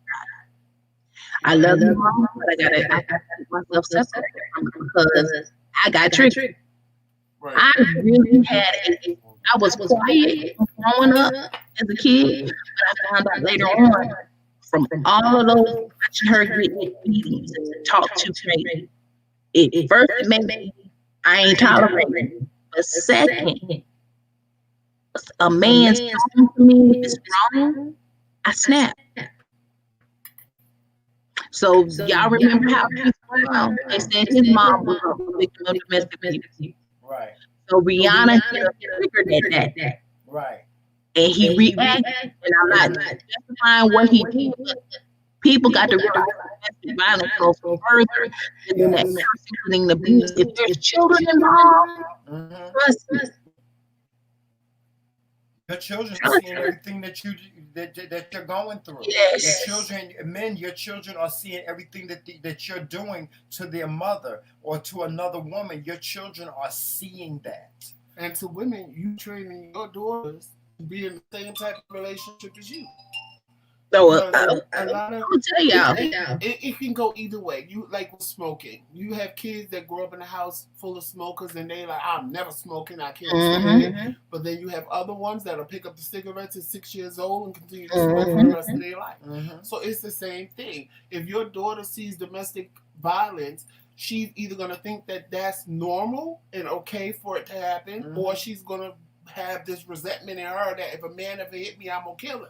I love you, mom, but I gotta keep myself separated from her because I got tricked. Right. I really had I was quiet growing up as a kid, but I found out later on from all of those watching her get beatings and talk to me. It first it made me, I ain't tolerating. But second, a man's talking to me if it's wrong, I snap. So y'all remember how Chris Brown, they said his mom was a victim of domestic abuse. Right. So Rihanna triggered at that. Right. And he reacted, and I'm not justifying what he did, but people got to realize domestic violence goes further than that person getting abused. If there's children involved, trust me. Your children are seeing everything that you're going through. Yes. Your children, men, your children are seeing everything that you're doing to their mother or to another woman. Your children are seeing that. And to women, you training your daughters to be in the same type of relationship as you. So a lot of, I'm gonna tell y'all, it can go either way. You like with smoking. You have kids that grow up in a house full of smokers, and they like, I'm never smoking. I can't stand it. But then you have other ones that'll pick up the cigarettes at 6 years old and continue to smoke for the rest of their life. So it's the same thing. If your daughter sees domestic violence, she's either gonna think that that's normal and okay for it to happen, or she's gonna have this resentment in her that if a man ever hit me, I'm gonna kill him.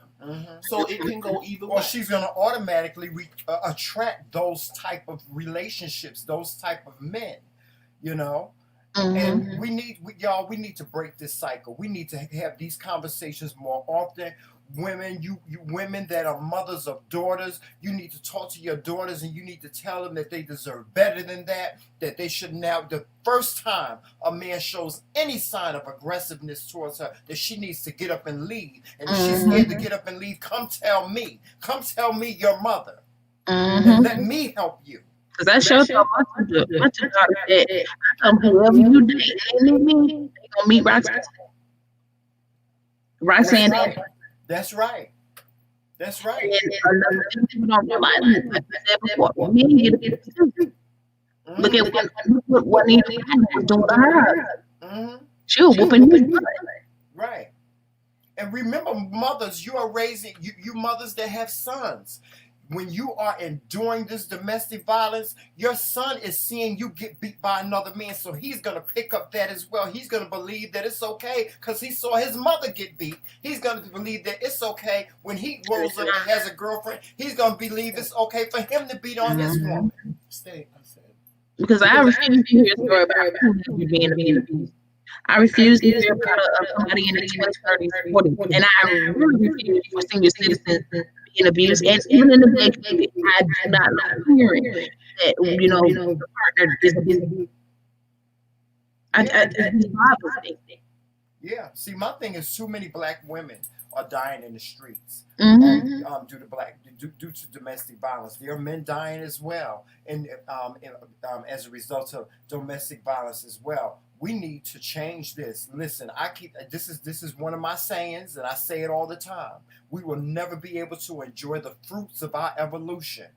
So it can go either way. Or she's gonna automatically attract those type of relationships, those type of men, you know. And we need to break this cycle. We need to have these conversations more often. Women, you women that are mothers of daughters, you need to talk to your daughters and you need to tell them that they deserve better than that they should now, the first time a man shows any sign of aggressiveness towards her, that she needs to get up and leave. And if she's scared to get up and leave, come tell me your mother. And let me help you. Because I showed my daughter that whoever you date, they gonna meet Roxanne. Roxanne. That's right. That's right. And another thing people don't realize, like I said before, men get it too. Look at what Nina was doing to her. She was whooping his butt. Right. And remember, mothers, you are raising, you mothers that have sons. When you are enduring this domestic violence, your son is seeing you get beat by another man, so he's going to pick up that as well. He's going to believe that it's okay because he saw his mother get beat. He's going to believe that it's okay when he grows up and has a girlfriend. He's going to believe it's okay for him to beat on his woman. Because I refuse to hear a story about you being abused. I refuse to hear about somebody in the 20s, 30s, 40s. And I really refuse for senior citizens being abused. And even in the black community, I do not like hearing that, the partner is abused. Yeah. See, my thing is too many black women are dying in the streets due to domestic violence. There are men dying as well, and as a result of domestic violence as well. We need to change this. Listen, this is one of my sayings, and I say it all the time. We will never be able to enjoy the fruits of our evolution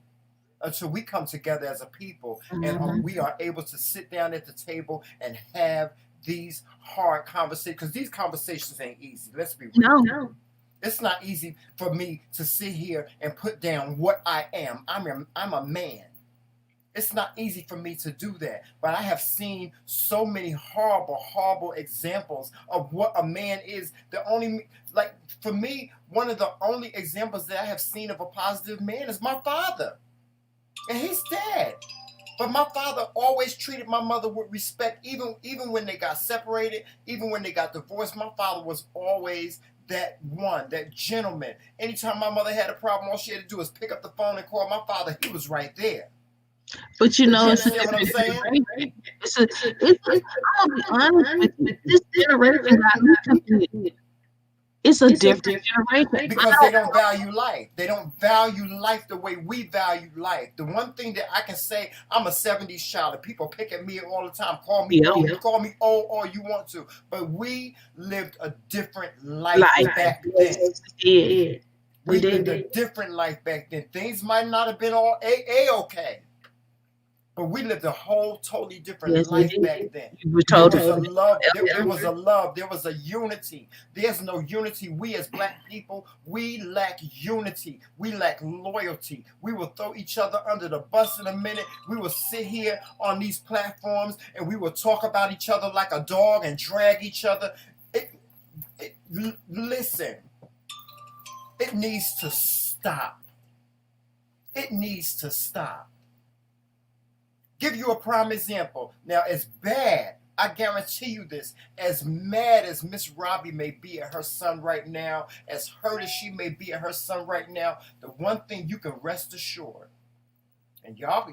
until we come together as a people and Mhm. we are able to sit down at the table and have these hard conversations. Because these conversations ain't easy. Let's be real. No. It's not easy for me to sit here and put down what I am. I'm a man. It's not easy for me to do that. But I have seen so many horrible, horrible examples of what a man is. For me, one of the only examples that I have seen of a positive man is my father. And he's dead. But my father always treated my mother with respect, even when they got separated, even when they got divorced. My father was always that gentleman. Anytime my mother had a problem, all she had to do was pick up the phone and call my father. He was right there. But you know, it's what I'm saying? I'll be honest with you. This generation got me confused. It's a different generation. Because they don't value life. They don't value life the way we value life. The one thing that I can say, I'm a 70s child, and people pick at me all the time. Call me old. You call me old all you want to. But we lived a different life back then. We lived a different life back then. Things might not have been all A-okay. But we lived a whole totally different life back then. There was a love. There was a love. There was a unity. There's no unity. We as black people, we lack unity. We lack loyalty. We will throw each other under the bus in a minute. We will sit here on these platforms and we will talk about each other like a dog and drag each other. Listen, it needs to stop. It needs to stop. Give you a prime example. Now, as bad, I guarantee you this, as mad as Miss Robbie may be at her son right now, as hurt as she may be at her son right now, the one thing you can rest assured, and y'all, we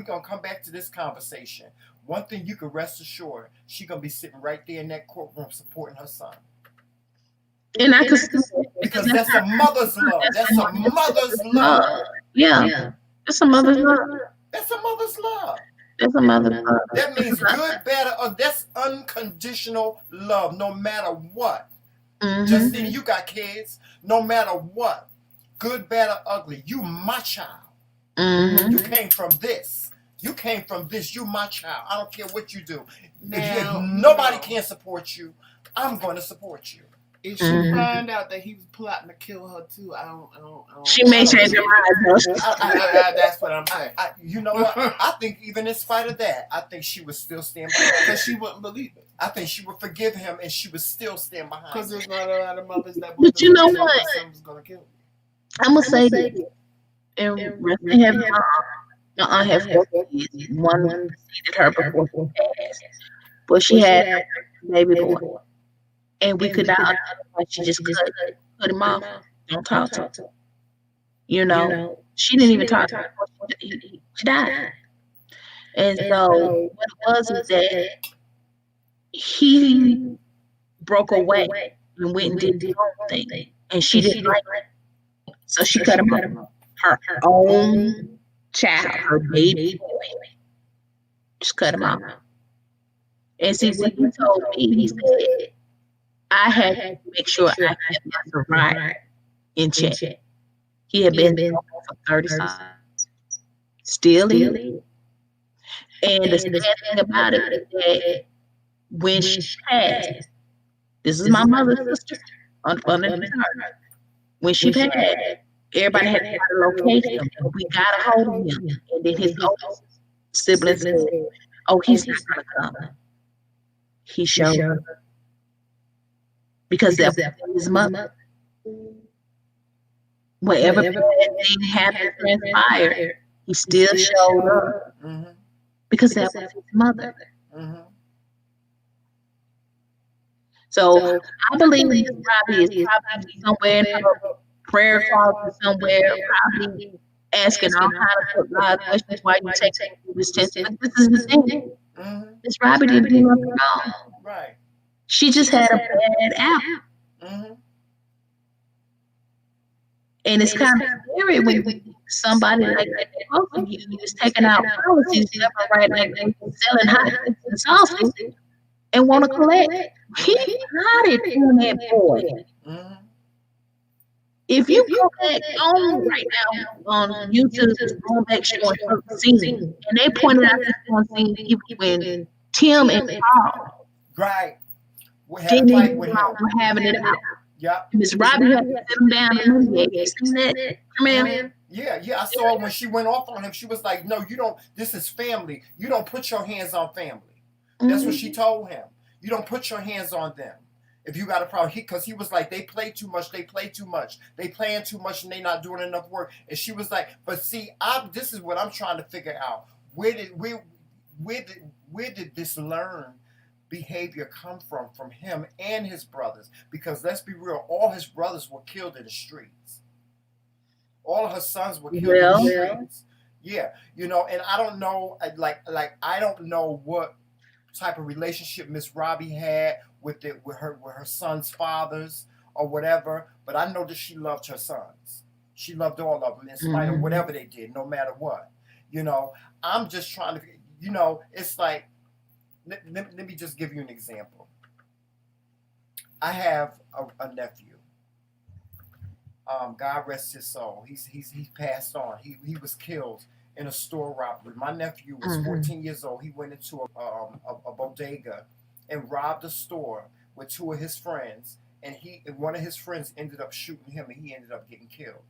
gonna come back to this conversation. One thing you can rest assured, she gonna be sitting right there in that courtroom supporting her son. And I could, because that's a mother's love. That's a mother's love. Yeah, it's a mother's love. That's a mother's love. That's a mother's love. That means good, bad, or that's unconditional love, no matter what. Mm-hmm. Justine, you got kids. No matter what, good, bad, or ugly, you my child. Mm-hmm. You came from this. You came from this. You my child. I don't care what you do. If nobody can support you, I'm going to support you. If she find out that he was plotting to kill her too, I don't. She may change her mind. That's what I'm saying. You know what? I think even in spite of that, I think she would still stand behind him. Because she wouldn't believe it. I think she would forgive him and she would still stand behind him. Because there's not a lot of mothers that would. But you know what? Gonna kill him. I'm going to say this. And resting heaven, my aunt had 4 kids. One preceded her before she passed. But she had a baby boy. And we could not understand why she just cut him off. Don't talk to him. You know, she didn't even talk to him. She died. And so what it was that he broke away and went and did his own thing. And she didn't like it. So she cut him off. Her own child, her baby boy. Just cut him off. And see, when he told me, he said, I had to make sure I kept my right in check. He had been there for 30 years. Still is. And the sad thing about it is that when she passed, this is my mother's sister, when she passed, everybody had to have a location. We got a hold of him. And then his older siblings said, oh, he's not going to come. He showed up. Because that was his mother. Whatever bad thing happened, transpired, he still showed up. Mm-hmm. Because that was his mother. Mm-hmm. So I believe this Robbie is probably somewhere in her prayer closet somewhere, probably asking all kinds of God questions why you take this test. But this is the thing. Mm-hmm. This Robbie didn't do nothing wrong. Right. She just had a bad apple. Mm-hmm. And it's kind of scary when somebody like that close to you is taking out policies left and right, like selling hot and sausage, and want to collect. He got it on that boy. Mm-hmm. If you go back on right now on YouTube, going back showing certain scenes, and they pointed out this one scene even when Tim and Paul Right. We had a fight with him. were having it out. Yep. Miss Robbie had to sit him down and mediate. You seen that, man? Yeah, I saw when she went off on him. She was like, "No, you don't. This is family. You don't put your hands on family." That's what she told him. You don't put your hands on them. If you got a problem, because he was like, they play too much. They playing too much, and they not doing enough work. And she was like, "But see, this is what I'm trying to figure out. Where did this learned behavior come from him and his brothers? Because let's be real, all his brothers were killed in the streets. All of her sons were killed in the streets. Yeah, and I don't know, like I don't know what type of relationship Miss Robbie had with her son's fathers or whatever, but I know that she loved her sons. She loved all of them in spite of whatever they did, no matter what. I'm just trying to, it's like, let me just give you an example. I have a nephew. God rest his soul. He's passed on. He was killed in a store robbery. My nephew was 14 years old. He went into a bodega and robbed a store with two of his friends, and one of his friends ended up shooting him, and he ended up getting killed.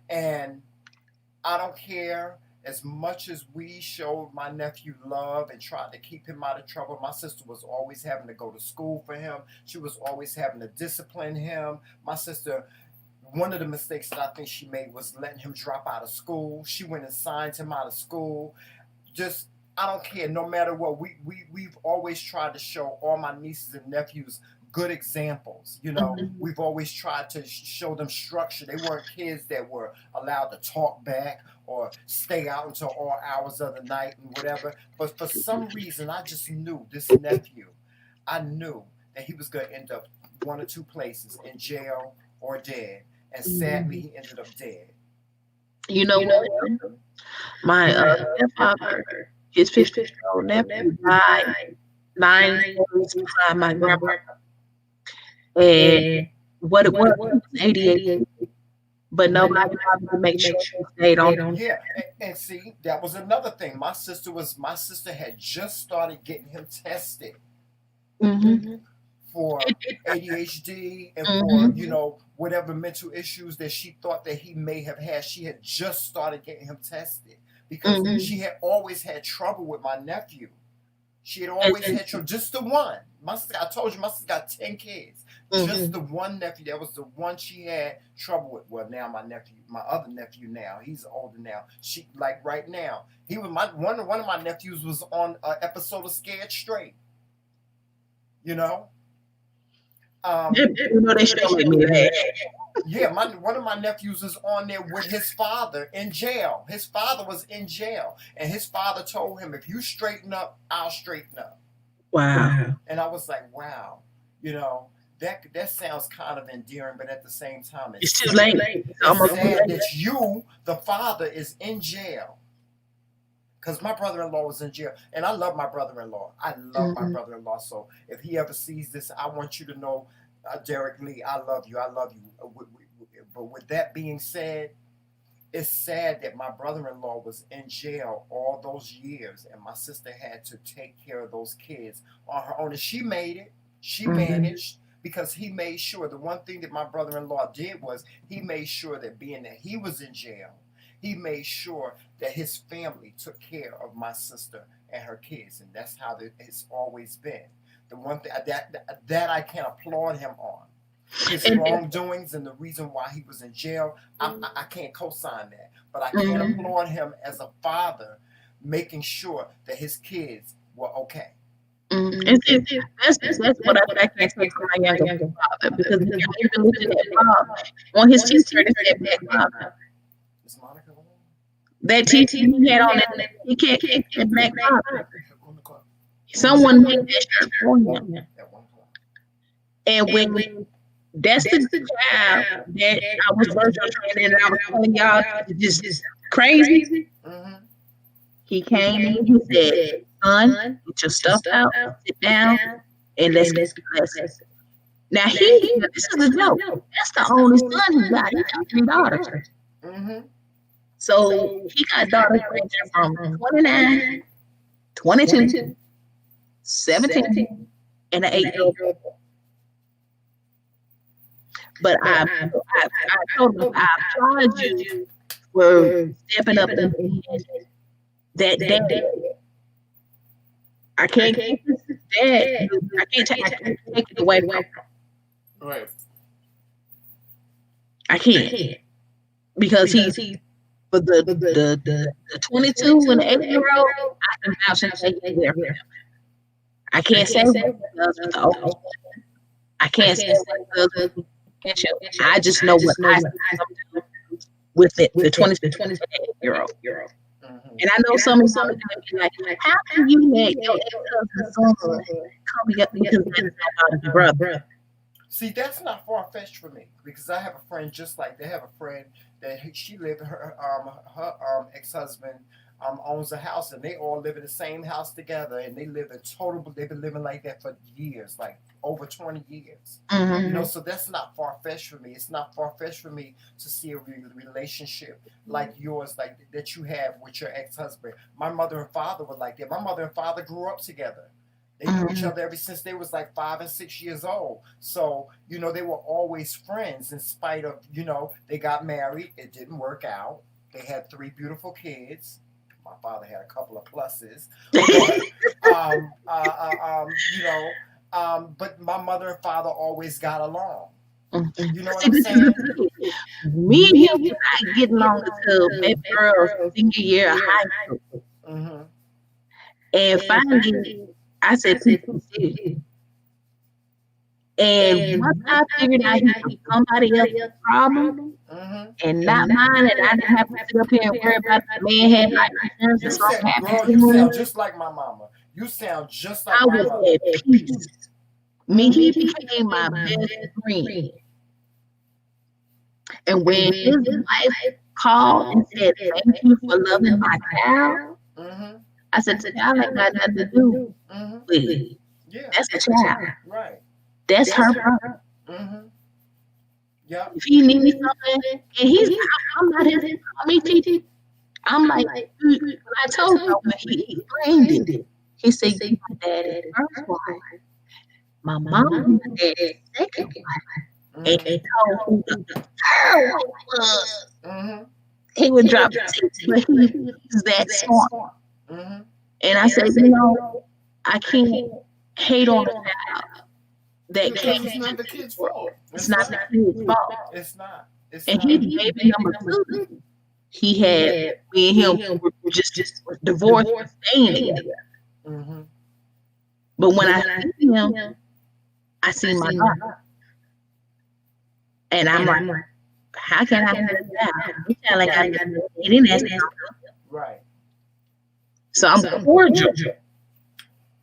And I don't care. As much as we showed my nephew love and tried to keep him out of trouble, my sister was always having to go to school for him. She was always having to discipline him. My sister, one of the mistakes that I think she made was letting him drop out of school. She went and signed him out of school. Just, I don't care. No matter what, we've always tried to show all my nieces and nephews good examples. We've always tried to show them structure. They weren't kids that were allowed to talk back or stay out until all hours of the night and whatever. But for some reason, I just knew this nephew. I knew that he was going to end up one or two places, in jail or dead. And sadly, he ended up dead. You know what? My stepfather, his 50-year-old nephew, died 9 days behind my grandmother. And what it was 88, but nobody wanted to make sure she stayed on. Yeah, and see, that was another thing. My sister had just started getting him tested for ADHD and for whatever mental issues that she thought that he may have had. She had just started getting him tested because she had always had trouble with my nephew. She had always had trouble, just the one. I told you, my sister got 10 kids. Just the one nephew. That was the one she had trouble with. Well, now my other nephew now, he's older now. She, like right now, he was one of my nephews was on an episode of Scared Straight. They showed me that. Yeah, one of my nephews is on there with his father in jail. His father was in jail, and his father told him, "If you straighten up, I'll straighten up." Wow. And I was like, "Wow, that sounds kind of endearing, but at the same time, it's too late. It's almost sad that you, the father, is in jail." Because my brother-in-law was in jail, and I love my brother-in-law. I love my brother-in-law. So if he ever sees this, I want you to know, Derek Lee, I love you. I love you. But with that being said, it's sad that my brother-in-law was in jail all those years, and my sister had to take care of those kids on her own. And she made it. She managed, because he made sure. The one thing that my brother-in-law did was he made sure that being that he was in jail, he made sure that his family took care of my sister and her kids, and that's how it's always been. The one thing that I can applaud him on, his wrongdoings and the reason why he was in jail, I can't co-sign that, but I can applaud him as a father, making sure that his kids were okay. That's what I can't take from my younger father, because if you even look at that father on his T-shirt, it said Black Father. That T-shirt he had on it, he can't get Black Father. Someone made that shirt for him. And when that's the child that I was virtual training and I was telling y'all just crazy, he came in, he said, "Son, get your stuff out, sit down, and let's get blessed." Now this is a joke. That's the only son he got. He got 3 daughters. So he got daughters ranging from 29, 22, 17, and an 8-year-old. But I told him I applaud you for stepping up and being that dad. I can't take dad. I can't take it away from him. Right. I can't because he's for the 22 and the 8-year-old. I can vouch and say he's there for him. I can't say what he does with the old. I can't say what he does with the potential. I just know what I do with it, the 20 to 8-year-old. And I know some of them be like, how can you let your ex-husband's son come up because that's not your brother? See, that's not far fetched for me because I have a friend just like they have a friend that she lived her ex-husband owns a house and they all live in the same house together and they've been living like that for years, like over 20 years. You know, so that's not far fetched for me. It's not far fetched for me to see a relationship like yours, like that you have with your ex-husband. My mother and father were like that. My mother and father grew up together. They knew each other ever since they was like 5 and 6 years old. So, you know, they were always friends in spite of, you know, they got married. It didn't work out. They had 3 beautiful kids. My father had a couple of pluses. But my mother and father always got along. You know what I'm saying? Me and him did not get along until baby girl's senior year of high school. And finally, I said, and once I figured out he was somebody else's problem and not mine, and I didn't have to sit up here and worry about the man had life insurance and something happened. You sound just like my mama. You sound just like my mama. I was at peace. He became my best friend. And when his wife called and said, thank you for loving my child, I said, the child ain't got nothing to do with it. Yeah. That's the child. Right. That's her brother. Yeah. If he needs something, and I'm not his TT. I'm like, I told him when he explained it. He said, my daddy's first wife, my mom, my daddy's second wife, and he told who the third one was. He would drop the teeth, but he's that smart. And I said, you know, I can't hate on a child that can't. It's not the kid's fault. It's not the kid's fault. It's not. And he's baby number 2. He had me and him were just divorced and staying together. But when I see him, I see my daughter. And I'm like, how can I let it down? He sound like he didn't ask me. Right. So I'm cordial,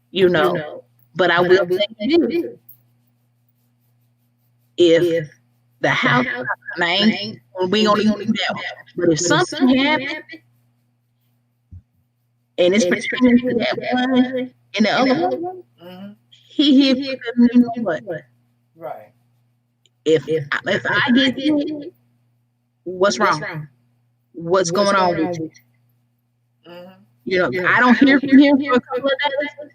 you know, but I will say this. If the house, we only do that one. But if something happens, and it's pertaining to that one and the other one, he you know what? Right. If I get hit, what's wrong? What's going on with you? You know, I don't hear from him for a couple of days.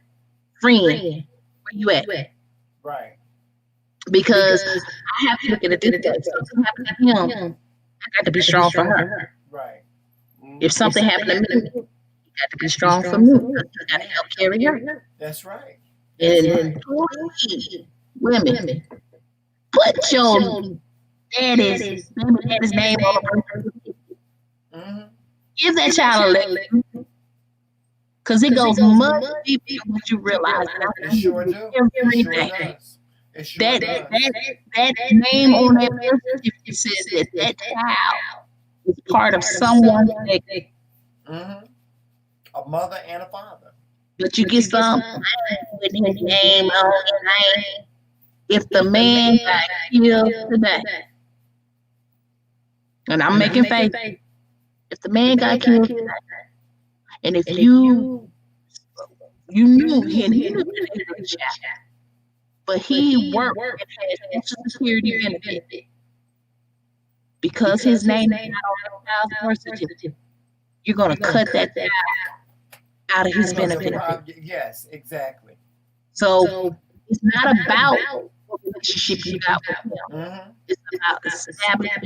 Friend, where you at? Right. Because I have to look at it this way. If something happened to him, I got to be strong for her. Right. If something happened to me, you got to be strong for me. You got to help carry her. That's right. And please, women, put your daddy's name on the person. Give that child a leg. Because it goes much deeper than what you realize. It sure does. That name on that birth certificate says that child is part of someone's legacy. A mother and a father. But you get some with his name on his name. If the man got killed today, and I'm making faith, if the man got killed today, and if you knew he knew the child, but he worked and had Social Security benefit. Because his name is not on the child's birth certificate, you're going to cut that out of his benefit. Yes, exactly. So it's not about what relationship you got with him. It's about establishing.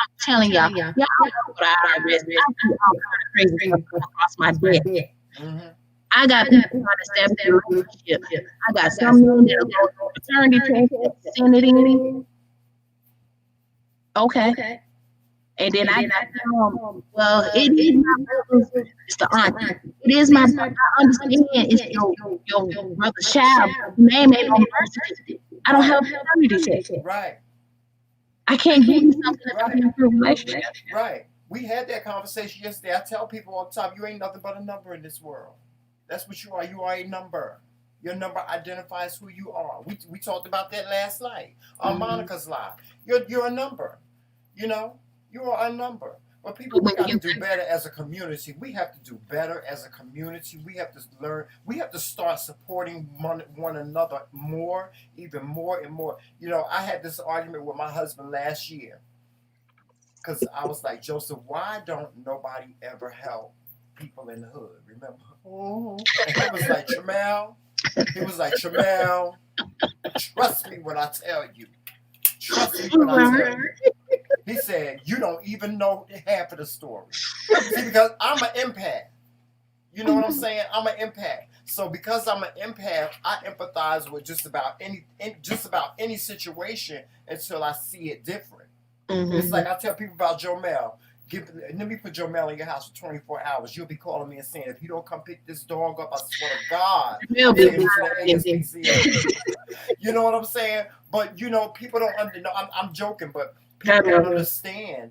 I'm telling y'all know what I read. I do all kinds of crazy stuff across my desk. I got people trying to establish a relationship. I got some men that will go to paternity test, send it in. Okay. And then I got well, it is my brother, it's the aunt. It is my brother. I understand it's your brother's child. Name ain't on the birth certificate. I don't have a paternity test. Right. I can't give you something that's in a relationship. Right. We had that conversation yesterday. I tell people all the time, you ain't nothing but a number in this world. That's what you are. You are a number. Your number identifies who you are. We talked about that last night on Monica's live. You're a number. You know, you are a number. But people, we got to do better as a community. We have to do better as a community. We have to learn. We have to start supporting one another more, even more and more. You know, I had this argument with my husband last year because I was like, Joseph, why don't nobody ever help people in the hood? Remember? And he was like, Tramel, trust me when I tell you. Trust me when I tell you. He said, you don't even know half of the story. See, because I'm an empath. You know what I'm saying? I'm an empath. So because I'm an empath, I empathize with just about any situation until I see it different. It's like I tell people about Jomel. Let me put Jomel in your house for 24 hours. You'll be calling me and saying, if you don't come pick this dog up, I swear to God. You know what I'm saying? But, you know, people don't understand. I'm joking, but people don't understand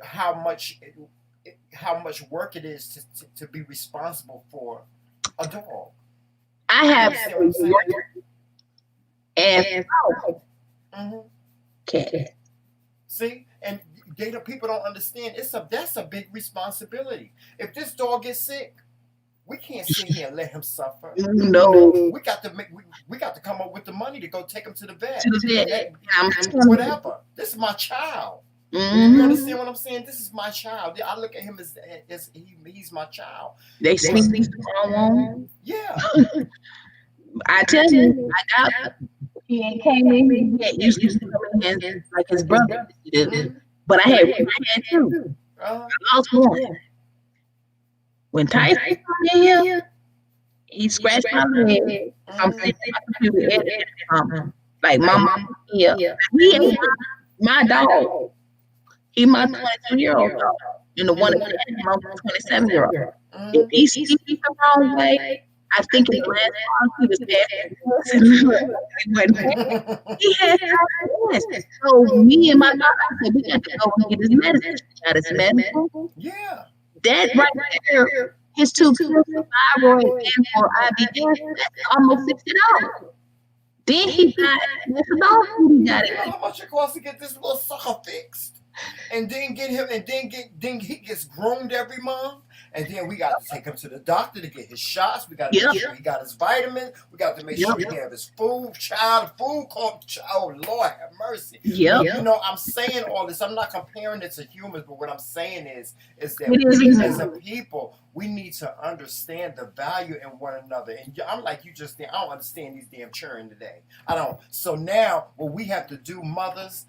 how much work it is to be responsible for a dog. I have and cat. See? And people don't understand. That's a big responsibility. If this dog gets sick, we can't sit here and let him suffer. No, we got to come up with the money to go take him to the vet. Whatever. This is my child. You understand what I'm saying? This is my child. I look at him as he's my child. They speak on. Yeah. I tell you, I got. He ain't came in yet. Usually coming in like his brother did. But I had two. I lost one. When Tyson came in here, he scratched my leg. I'm sitting at the computer like my mama here. He ain't my dog. He my 22-year-old dog. And the one that had him on 27-year-old. If he sees me the wrong way, I think in the last time he had no. So me and my daughter, I said, we got to go and get his medicine. Got his medicine. Yeah. That right there, his 2 pills for thyroid and for IBS, that's almost $60. Then he got that's about food he got it. You know how much it costs to get this little sucker fixed? And then get him, and then he gets groomed every month. And then we got to take him to the doctor to get his shots. We got to make sure he got his vitamins. We got to make sure he have his food. Oh, Lord have mercy. You know, I'm saying all this. I'm not comparing it to humans, but what I'm saying is that we, as a people, we need to understand the value in one another. And I'm like you just think, I don't understand these damn children today. I don't. So now what we have to do, mothers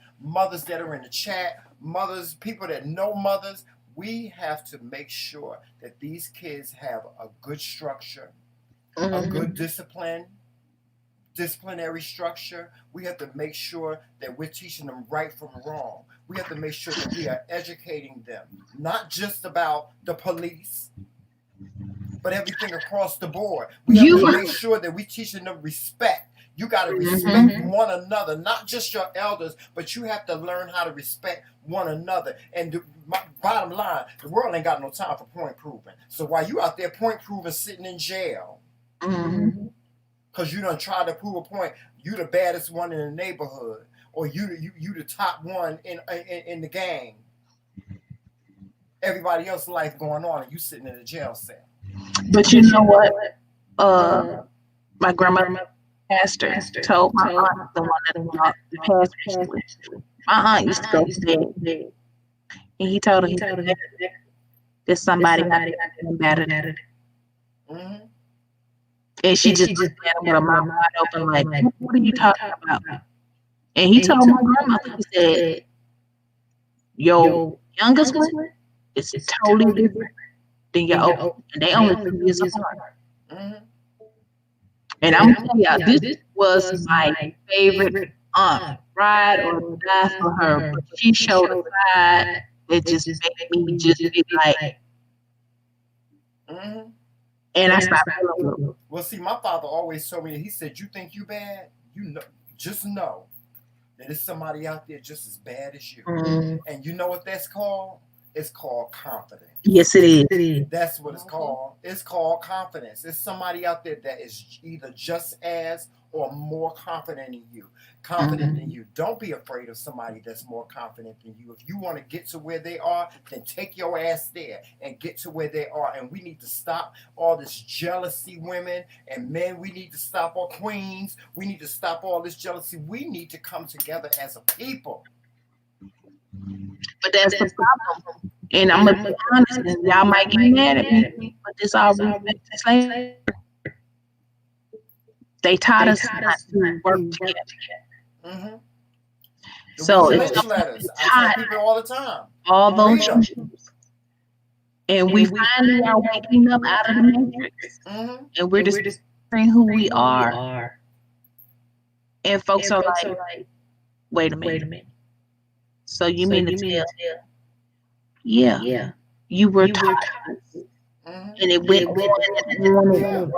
that are in the chat, mothers, people that know mothers, we have to make sure that these kids have a good structure, a good disciplinary structure. We have to make sure that we're teaching them right from wrong. We have to make sure that we are educating them, not just about the police, but everything across the board. We have to make sure that we're teaching them respect. You got to respect one another, not just your elders, but you have to learn how to respect one another. And bottom line, the world ain't got no time for point proving. So while you out there point proving, sitting in jail, because you done tried to prove a point, you the baddest one in the neighborhood, or you the top one in the gang. Everybody else's life going on, and you sitting in a jail cell. But you know what? My grandma. pastor told my aunt, the one that the pastor was with. My aunt used to go to bed, and he told her, there's somebody out there doing better than her. Mm-hmm. And she just looked at him with her mouth wide open, like, what are you talking about? And he told my grandmother, he said, your youngest one is totally different than your oldest, and they only 2 years apart. Mm-hmm. And I'm telling y'all, this was my favorite aunt. Ride or die for her, but she showed a side that just made me just be like, Mm-hmm. and I stopped feeling good. Well, see, my father always told me that. He said, you think you bad? You know, just know that there's somebody out there just as bad as you. Mm-hmm. And you know what that's called? It's called confidence. Yes, it is. That's what it's called. It's called confidence. It's somebody out there that is either just as or more confident in you. Than you. Don't be afraid of somebody that's more confident than you. If you want to get to where they are, then take your ass there and get to where they are. And we need to stop all this jealousy, women and men. We need to stop all queens. We need to stop all this jealousy. We need to come together as a people. But that's the problem. And I'm gonna be honest, and y'all might get mad at me, but this all it's like they taught us not to work together. Mm-hmm. So it's letters. I tell people all the time. All those issues. And we finally are waking up out of the matrix. Mm-hmm. And we're just who we are. And folks are like, wait a minute. So you mean to tell? Yeah. You were taught. Mm-hmm. And it went on.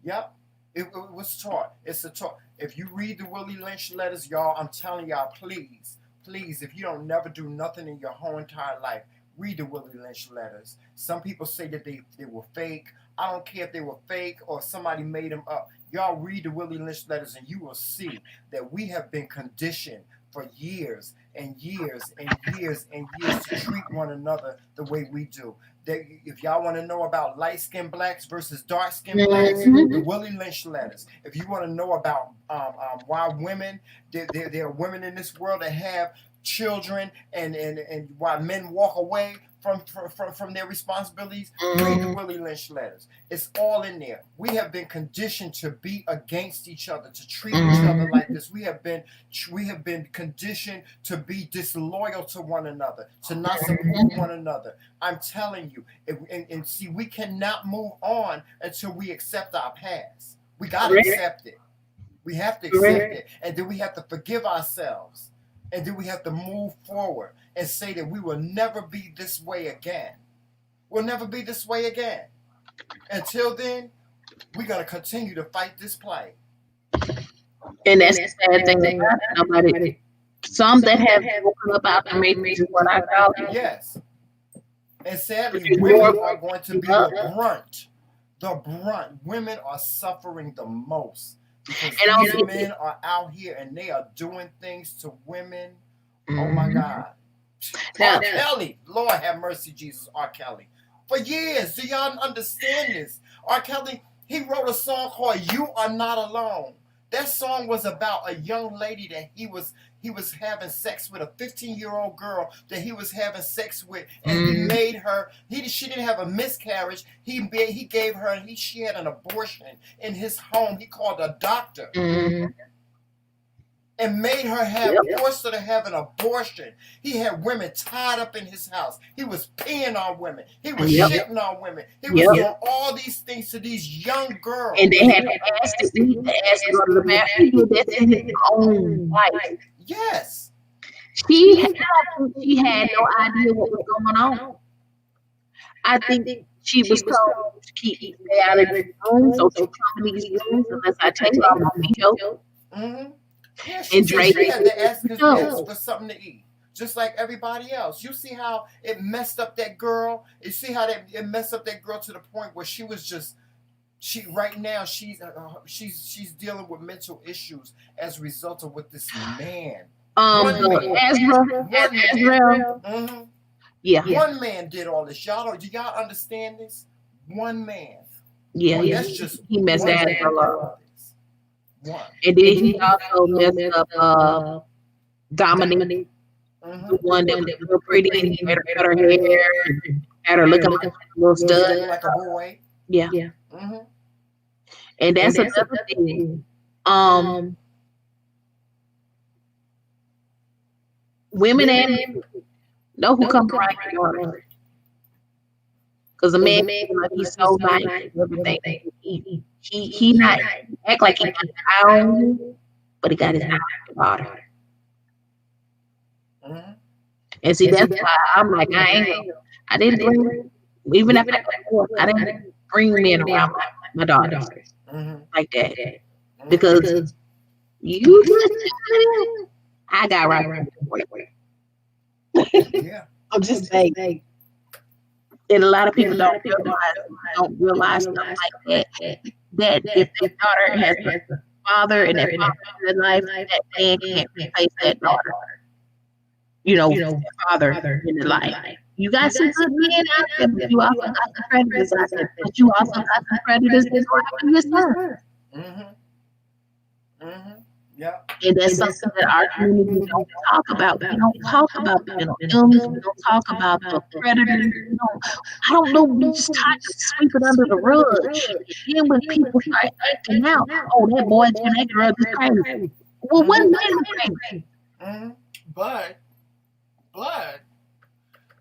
Yep. It was taught. It's a taught. If you read the Willie Lynch letters, y'all, I'm telling y'all, please, if you don't never do nothing in your whole entire life, read the Willie Lynch letters. Some people say that they were fake. I don't care if they were fake or somebody made them up. Y'all read the Willie Lynch letters and you will see that we have been conditioned for years and years and years and years to treat one another the way we do. If y'all want to know about light-skinned blacks versus dark-skinned blacks, the Willie Lynch letters. If you want to know about why women, there are women in this world that have children and why men walk away from their responsibilities, read the Willie Lynch letters. It's all in there. We have been conditioned to be against each other, to treat each other like this. We have been conditioned to be disloyal to one another, to not support one another. I'm telling you, and see, we cannot move on until we accept our past. We got to accept it. We have to accept it, and then we have to forgive ourselves. And then we have to move forward and say that we will never be this way again. We'll never be this way again. Until then, we're going to continue to fight this plight. And that's the sad thing about it. Some that have woken up out the matrix is what I call it. Yes. And sadly, women are going to be the brunt. The brunt. Women are suffering the most. Because these men are out here and they are doing things to women. Oh my God. R. Kelly. Lord have mercy, Jesus. R. Kelly. For years. Do y'all understand this? R. Kelly, he wrote a song called You Are Not Alone. That song was about a young lady that he was having sex with, a 15-year-old girl that he was having sex with, and he made her. She didn't have a miscarriage. He gave her. She had an abortion in his home. He called a doctor and made her forced her to have an abortion. He had women tied up in his house. He was peeing on women. He was shitting on women. He was doing all these things to these young girls. And they had to ask to go to the bathroom. That's in his own life. Yes. She had no idea what was going on. I think she was told to keep out of the room, so she come to these rooms unless I take her off my show. Yeah, she had to ask for something to eat, just like everybody else. You see how it messed up that girl? You see how it messed up that girl to the point where she was just, right now she's dealing with mental issues as a result of what this man. Ezra. One man did all this. Do y'all understand this? One man. Yeah, that's just he messed that up. And then he also messed up Dominique, the one that was real pretty and made her cut her hair and had her looking like a little stud. Like a boy. Yeah. Mm-hmm. And that's another thing. Women and men know who comes around your daughter. Because a man feels like he's so nice and everything. He not act like he got his eye on you, but he got his eye on your daughter. Mm-hmm. And see, that's why I'm like, I didn't bring, even after I didn't bring men around my daughters like that. Because you just, I got right. Yeah. I'm just saying. And a lot of people don't realize stuff like that. That if their daughter has a father and their father in their life, that man can't replace that daughter. Their father in their life. You got some good men out there, but you also got some predators out there. But you also got some predators that go after your son. Mm-hmm. Mm-hmm. Yeah. And that's something that our community don't talk about. We don't talk about mental illness. We don't talk about the predators. I don't know. We just try to sweep it under the rug. And then when people start acting out, oh, that boy and that girl is crazy. Well, what made them crazy? Mm-hmm. But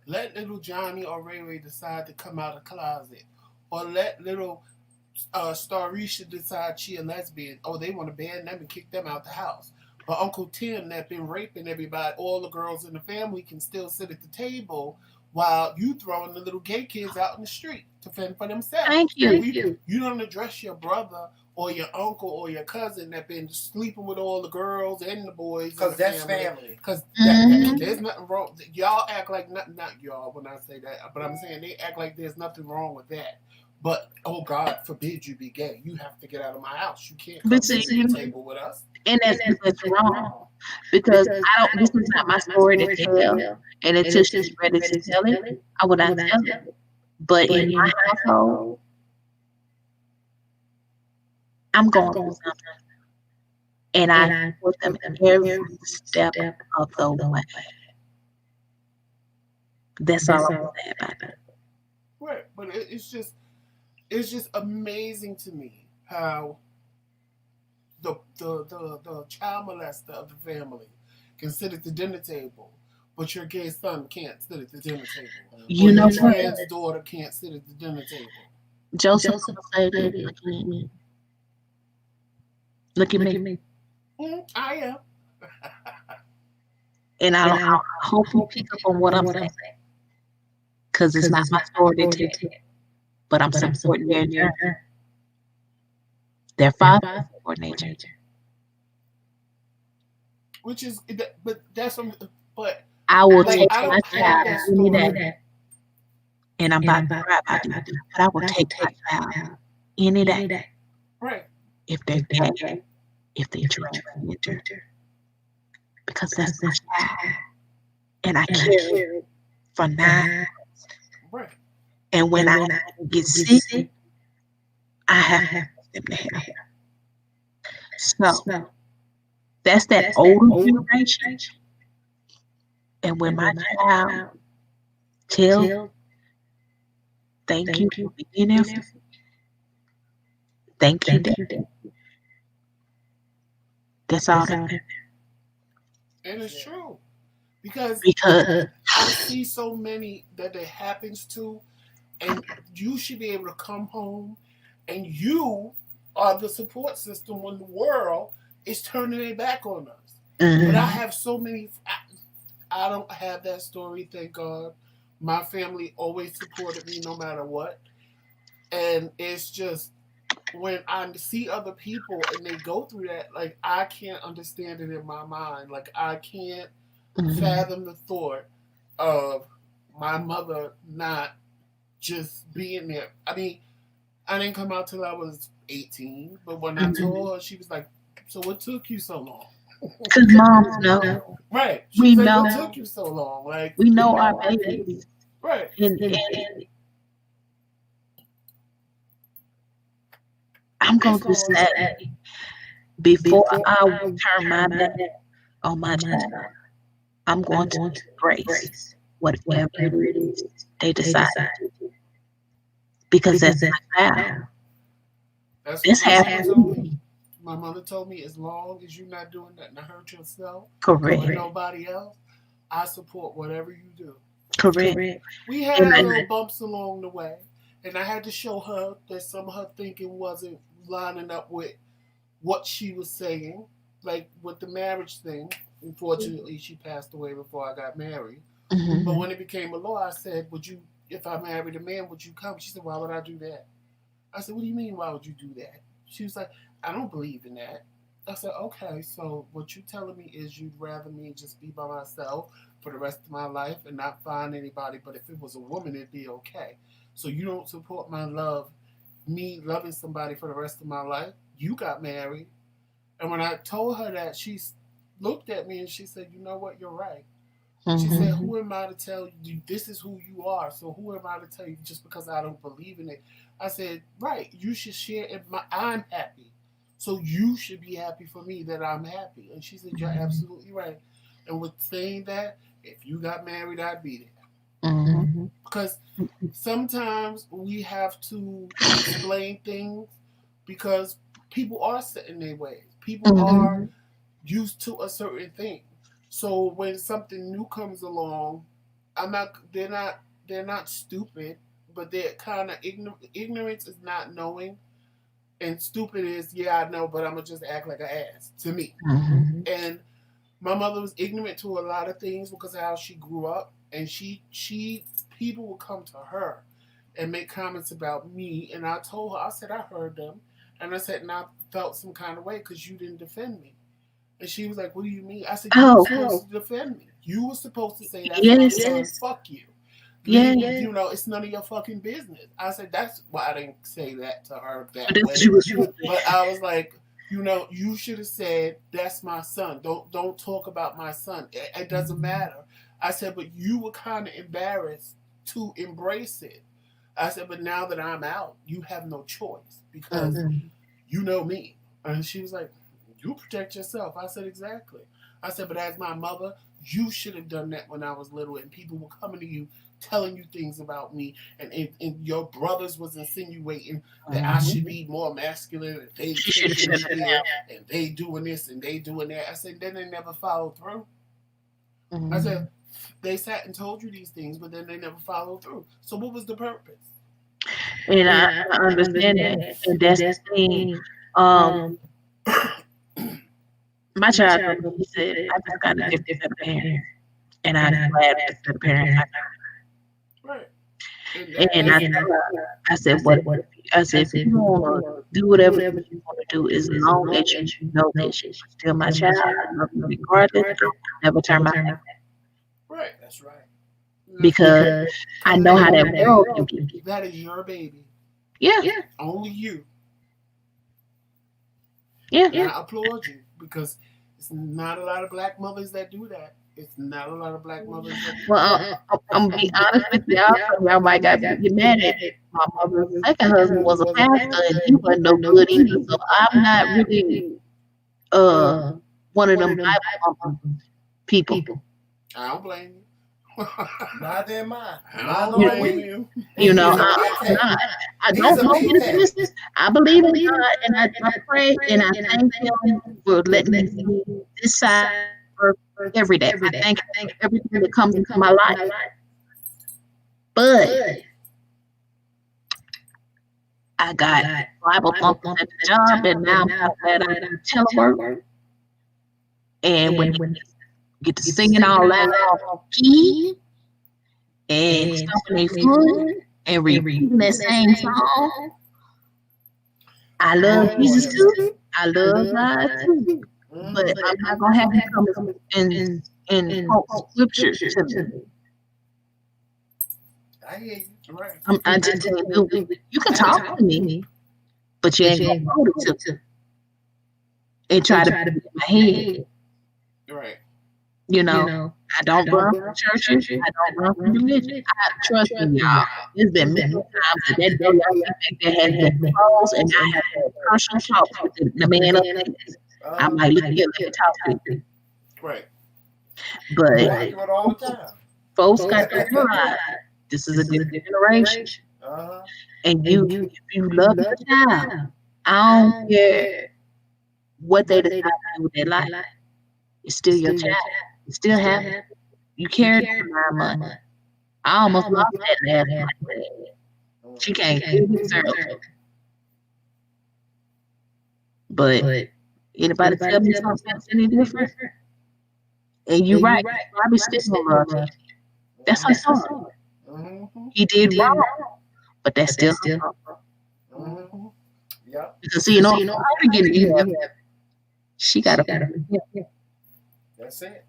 let little Johnny or Ray Ray decide to come out of the closet, or let little Starisha decide she a lesbian. Oh, they want to ban them and kick them out the house. But Uncle Tim that been raping everybody, all the girls in the family can still sit at the table while you throwing the little gay kids out in the street to fend for themselves. Thank you. You don't address your brother or your uncle or your cousin that been sleeping with all the girls and the boys. Because that's family. Because there's nothing wrong. Y'all act like not y'all when I say that, but I'm saying they act like there's nothing wrong with that. But, oh, God forbid you be gay. You have to get out of my house. You can't come to the table with us. And that's wrong. Because this is not my story to tell. And until she's ready to tell it, I would not tell it. But in my household, I'm going through something. And I support them every step of the way. That's all I'm saying about that. Right. But it's just amazing to me how the child molester of the family can sit at the dinner table, but your gay son can't sit at the dinner table. You know, your trans daughter can't sit at the dinner table. Joseph said, look at me. I am. And I hope you pick up on what I'm saying. Because it's not my story to tell. But I'm supporting their journey. Their father supporting their journey. Which is, but that's but I will take my child any day. And I'm about to cry about it. But I will take my child any day. Right. If they're gay, if they're transgender. Because that's my child. And I care for 9 months. Right. And when I get sick, I have them to help. So that's that older generation. And when my child tells, thank you for being there for me. Thank you, Dad. That's all that matters. And it's true. Because I see so many that it happens to, and you should be able to come home, and you are the support system when the world is turning their back on us. Mm-hmm. But I have so many. I don't have that story, thank God. My family always supported me no matter what. And it's just, when I see other people and they go through that, like, I can't understand it in my mind. Like, I can't fathom the thought of my mother not just being there. I mean, I didn't come out till I was 18, but when I told her, she was like, so what took you so long? Because moms know. Right. We like, know. What took you so long? Like, we know our babies. Right. And I'm going to say, before I turn my back on my child, I'm going to embrace whatever it is they decide to do. Because that's my child. That's what my mother told me. My mother told me, as long as you're not doing nothing to hurt yourself or nobody else, I support whatever you do. Correct. We had little bumps along the way, and I had to show her that some of her thinking wasn't lining up with what she was saying, like with the marriage thing. Unfortunately, she passed away before I got married. Mm-hmm. But when it became a law, I said, "Would you, if I married a man, would you come?" She said, "Why would I do that?" I said, "What do you mean, why would you do that?" She was like, "I don't believe in that." I said, "Okay, so what you telling me is you'd rather me just be by myself for the rest of my life and not find anybody, but if it was a woman, it'd be okay. So you don't support me loving somebody for the rest of my life? You got married." And when I told her that, she looked at me and she said, "You know what, you're right." Mm-hmm. She said, "Who am I to tell you this is who you are? So who am I to tell you just because I don't believe in it?" I said, "Right, you should share it. I'm happy. So you should be happy for me that I'm happy." And she said, "You're absolutely right." And with saying that, if you got married, I'd be there. Mm-hmm. Because sometimes we have to explain things because people are set in their ways. People are used to a certain thing. So when something new comes along, they're not stupid, but they're kind of ignorant. Ignorance is not knowing, and stupid is, yeah, I know, but I'm gonna just act like an ass to me. Mm-hmm. And my mother was ignorant to a lot of things because of how she grew up, and people would come to her and make comments about me, and I told her, I said, I heard them, and I said, and I felt some kind of way because you didn't defend me. And she was like, "What do you mean?" I said, "You were supposed to defend me. You were supposed to say, that's my son, fuck you. You know, it's none of your fucking business." I said, that's why I didn't say that to her that way. But I was like, you know, you should have said, "That's my son. Don't talk about my son. It doesn't matter." I said, "But you were kind of embarrassed to embrace it." I said, "But now that I'm out, you have no choice because you know me." And she was like, "You protect yourself." I said, "Exactly." I said, "But as my mother, you should have done that when I was little, and people were coming to you, telling you things about me, and your brothers was insinuating that I should be more masculine, and they and they doing this and they doing that." I said, "Then they never followed through." Mm-hmm. I said, "They sat and told you these things, but then they never followed through. So what was the purpose?" And I understand that, and that's the thing. My child, he said, "I just got a different set of parents, and I'm glad that's the parents I got." Right. And I said, if you want to do whatever you want to do, as long as you know that she's still my child, I love you regardless, I'll never turn my back. Right, that's right. Because I know how that world can be. That is your baby. Yeah. Only you. Yeah. And I applaud you because it's not a lot of black mothers that do that. It's not a lot of black mothers that do that. Well, I'm gonna be honest with y'all. Y'all might get mad at it. My mother's second husband was a pastor, and he wasn't no good either. So I'm not really one of them Bible people. I don't blame you. Not in mine. I don't blame you. You know, I'm not. I don't know this. I believe in God, and I pray, and I thank Him for letting me see this side every day. I thank Him for everything that comes into my life. But I got Bible thumping at the job, and now I'm at a telework. And when you get to singing all loud off key and stomping their foot and repeating that same song, I love Jesus too. I love God too. But I'm not gonna have him come and quote scripture to me. I hear you. Right. I just tell you, you can talk to me, but you ain't gonna quote it to me and try to put it in my head. Right. You know, I don't run from churches. I don't run from religion. I trust me, y'all. There's been many times that day y'all think there has been calls, and I have had personal talks with the man up there. I might look at you and talk to you. Right. But I do it all the time. folks got to realize this is a different generation. And if you love your child, I don't care what they decide to do with their life. It's still your child. You still have it. You carried it for 9 months. I almost lost that last month. She can't do this early. But anybody tell me something any different? And you're right. Probably still love you. That's her son. He did wrong, but that's still her son. Yeah. Because see, in order for her to get it, she got to. That's it.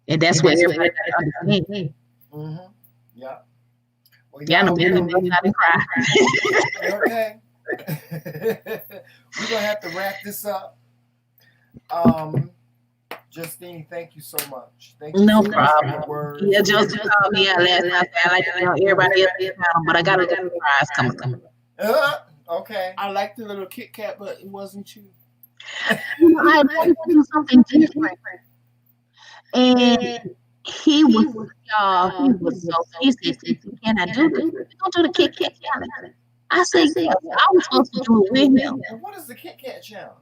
And that's what everybody understands. Yeah. Well, y'all know we got to cry. Okay. We're gonna have to wrap this up. Justine, thank you so much. Thank you no so problem. much for your words. Yeah, Justin called me out last night. I like to know everybody else is down, but I got a little surprise coming. Okay. I like the little Kit Kat, but it wasn't you. I wanted to do something different. And he was so pissed. Can I do this? We're going to do the Kit Kat challenge. I said, yes, I was supposed to do it with him. What is the Kit Kat challenge?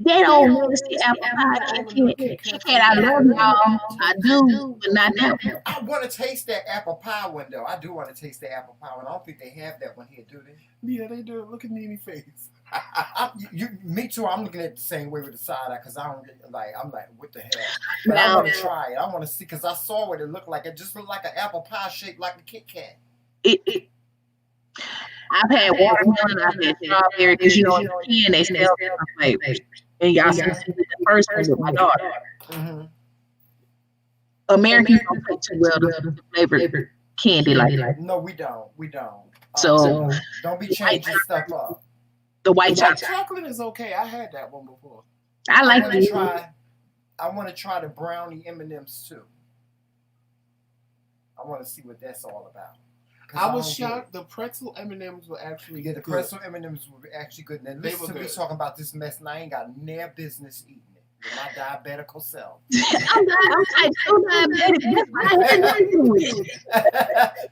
They don't want to see apple pie and Kit Kat. I love y'all. I do, but not that one. I want to taste that apple pie one, though. I do want to taste the apple pie one. I don't think they have that one here, do they? Yeah, they do. Look at Nene's face. Me too. I'm looking at it the same way with the side eye because I don't like. I'm like, what the hell? But I want to try it. I want to see because I saw what it looked like. It just looked like an apple pie shaped like a Kit Kat. I've had watermelon. I've had strawberry because in the can they sell different flavors. And y'all see the first one with my daughter. Americans don't take too well the flavored candy like that. No, we don't. We don't. So don't be changing stuff up. The white chocolate. Chocolate is okay. I had that one before. I like it. I want to try the brownie M&Ms too. I want to see what that's all about. I was shocked. The pretzel M&Ms were actually good. The pretzel M&Ms were actually good. And listen to me talking about this mess, and I ain't got near business eating it with my diabetical self. I'm like so diabetic.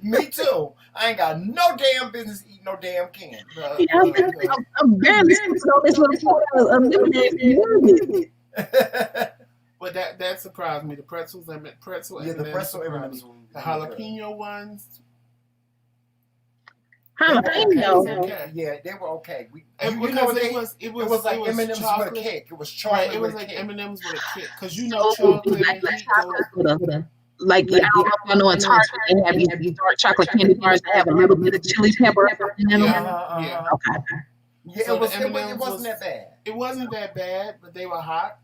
Me too. I ain't got no damn business eating no damn candy. I'm barely on this little lemonade. But that surprised me. The pretzels, the pretzel M&Ms, the jalapeno ones. Jalapeno. Okay. Yeah, they were okay. It was like M&M's with a cake. It was chocolate. It was like M&M's with a cake because chocolate. Like I know in Target they have these dark chocolate candy bars that have a little bit of chili pepper in them. Yeah. Okay. Yeah, so it wasn't that bad. It wasn't that bad, but they were hot.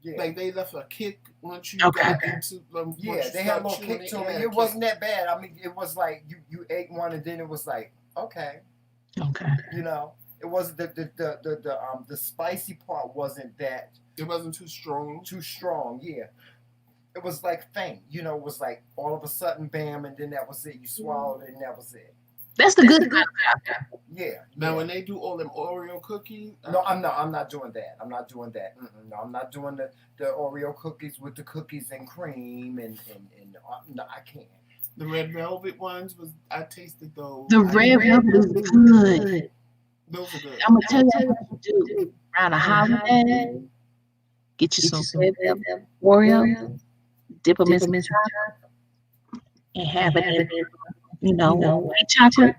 Yeah. Like they left a kick once you got into them. Yeah, they had a little kick to it. It wasn't that bad. I mean, it was like you ate one and then it was like, okay. You know, it wasn't the spicy part wasn't that. It wasn't too strong. Too strong, yeah. It was like faint. You know, it was like all of a sudden, bam, and then that was it. You swallowed it and that was it. That's the good kind. Yeah. Now, when they do all them Oreo cookies, no, I'm not doing that. I'm not doing that. No, I'm not doing the Oreo cookies with the cookies and cream and no, I can't. The red velvet ones I tasted those. The red velvet is good. Those are good. I'm gonna tell you what to do around a holiday. Get you some red velvet Oreo, dip them in some chocolate, and have it in, white chocolate,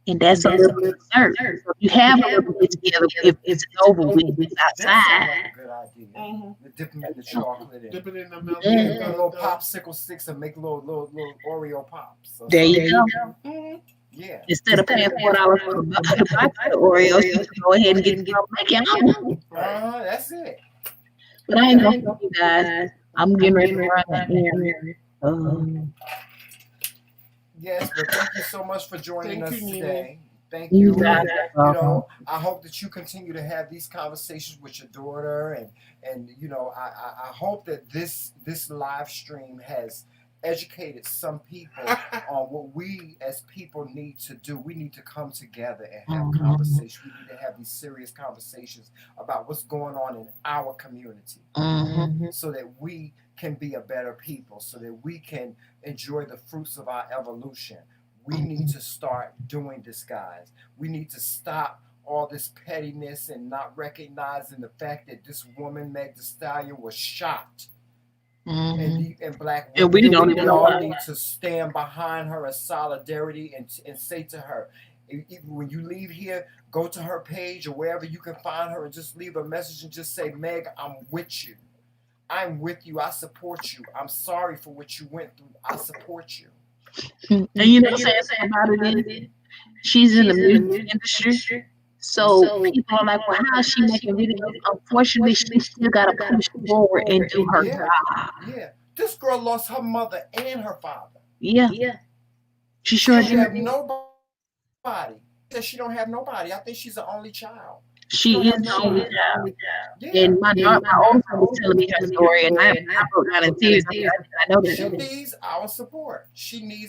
and that's a little dessert. So you have a little bit together if it's over with outside. That's a good idea. Dip them in the chocolate. Dip it in the milk. Little popsicle sticks and make little Oreo pops. So there you go. Yeah. Instead of paying $4 for the box of Oreos, you can go ahead and get some make your own. That's it. But I ain't gonna you guys. I'm getting ready to run that here. Yes, but thank you so much for joining us today. Thank you. I hope that you continue to have these conversations with your daughter, and I hope that this live stream has educated some people on what we as people need to do. We need to come together and have conversations. We need to have these serious conversations about what's going on in our community, so that we can be a better people, so that we can enjoy the fruits of our evolution. We need to start doing this, guys. We need to stop all this pettiness and not recognizing the fact that this woman, Meg Thee Stallion, was shot. And black women, we don't even know need to stand behind her in solidarity and say to her, when you leave here, go to her page or wherever you can find her and just leave a message and just say, Meg, I'm with you. I'm with you. I support you. I'm sorry for what you went through. I support you. And you know, saying about it is, she's in the music industry. So people are like, well, how is she making videos? Unfortunately, she still got to push forward and do her job. Yeah. This girl lost her mother and her father. Yeah. She sure did. Have nobody. She don't have nobody. I think she's the only child. She is the only child. Yeah. And my oldest son was telling me her story, and I broke down in tears. I know that. She needs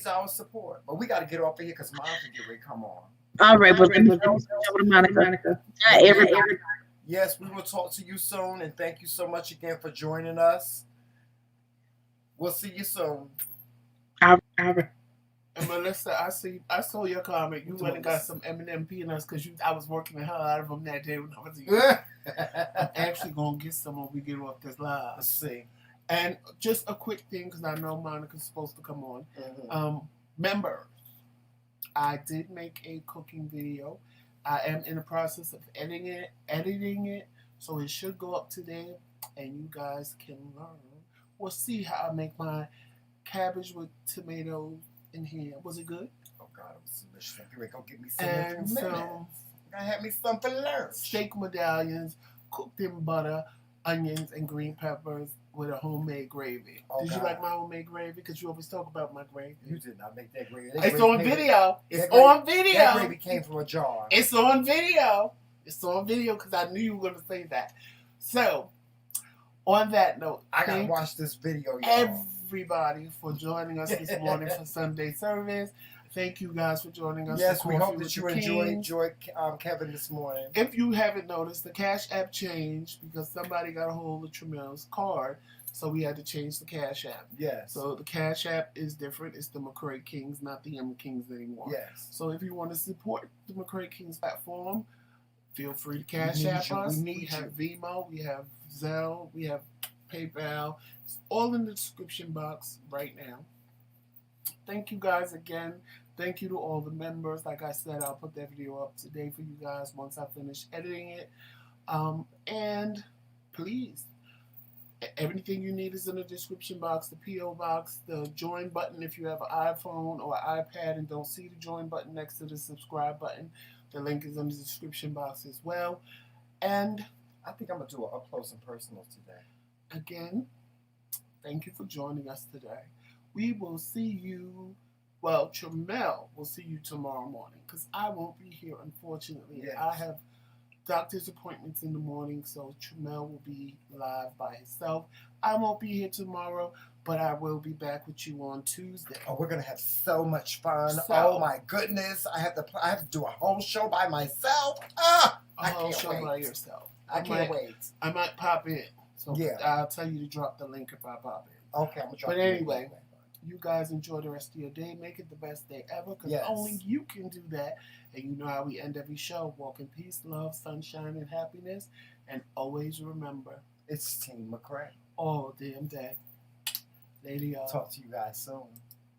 our support. But we got to get off of here because Monica get ready to come on. All right, but let me go to Monica. Everybody. Yes, we will talk to you soon, and thank you so much again for joining us. We'll see you soon. All right. And Melissa, I saw your comment. You went and got some M&M peanuts because I was working the hell out of them that day when I was here. I'm actually going to get some when we get off this live. Let's see. And just a quick thing, because I know Monica's supposed to come on. Members, I did make a cooking video. I am in the process of editing it, so it should go up today, and you guys can learn. We'll see how I make my cabbage with tomatoes in here. Was it good? Oh God, it was delicious. You're gonna get me some. And so, you're gonna have me some for lunch. Steak medallions, cooked in butter, onions, and green peppers with a homemade gravy. Did you like my homemade gravy? Because you always talk about my gravy. You did not make that gravy. It's on video. It's on video. That gravy came from a jar. It's on video. It's on video because I knew you were going to say that. So, on that note, I got to watch this video, y'all. Everybody for joining us this morning for Sunday service. Thank you guys for joining us. Yes, we hope that you enjoyed Kevin this morning. If you haven't noticed, the Cash App changed because somebody got a hold of Tramel's card, so we had to change the Cash App. Yes. So the Cash App is different. It's the McRae Kingz, not the McKingz anymore. Yes. So if you want to support the McRae Kingz platform, feel free to Cash App us. We have Venmo, we have Zelle, we have PayPal. It's all in the description box right now. Thank you guys again. Thank you to all the members. Like I said, I'll put that video up today for you guys once I finish editing it. And please, everything you need is in the description box. The P.O. box, the join button if you have an iPhone or an iPad and don't see the join button next to the subscribe button. The link is in the description box as well. And I think I'm going to do an up close and personal today. Again, thank you for joining us today. We will see you, well, Tramel will see you tomorrow morning because I won't be here, unfortunately. Yes. I have doctor's appointments in the morning, so Tramel will be live by himself. I won't be here tomorrow, but I will be back with you on Tuesday. Oh, we're going to have so much fun. Oh, my goodness. I have to do a whole show by myself. A whole show by yourself. I can't wait. I might pop in. So yeah. I'll tell you to drop the link if I pop in. Okay, I'm going to drop the link. But anyway, you guys enjoy the rest of your day. Make it the best day ever because only you can do that. And you know how we end every show. Walk in peace, love, sunshine, and happiness. And always remember, it's Team McRae. All damn day. Later, y'all. Talk to you guys soon.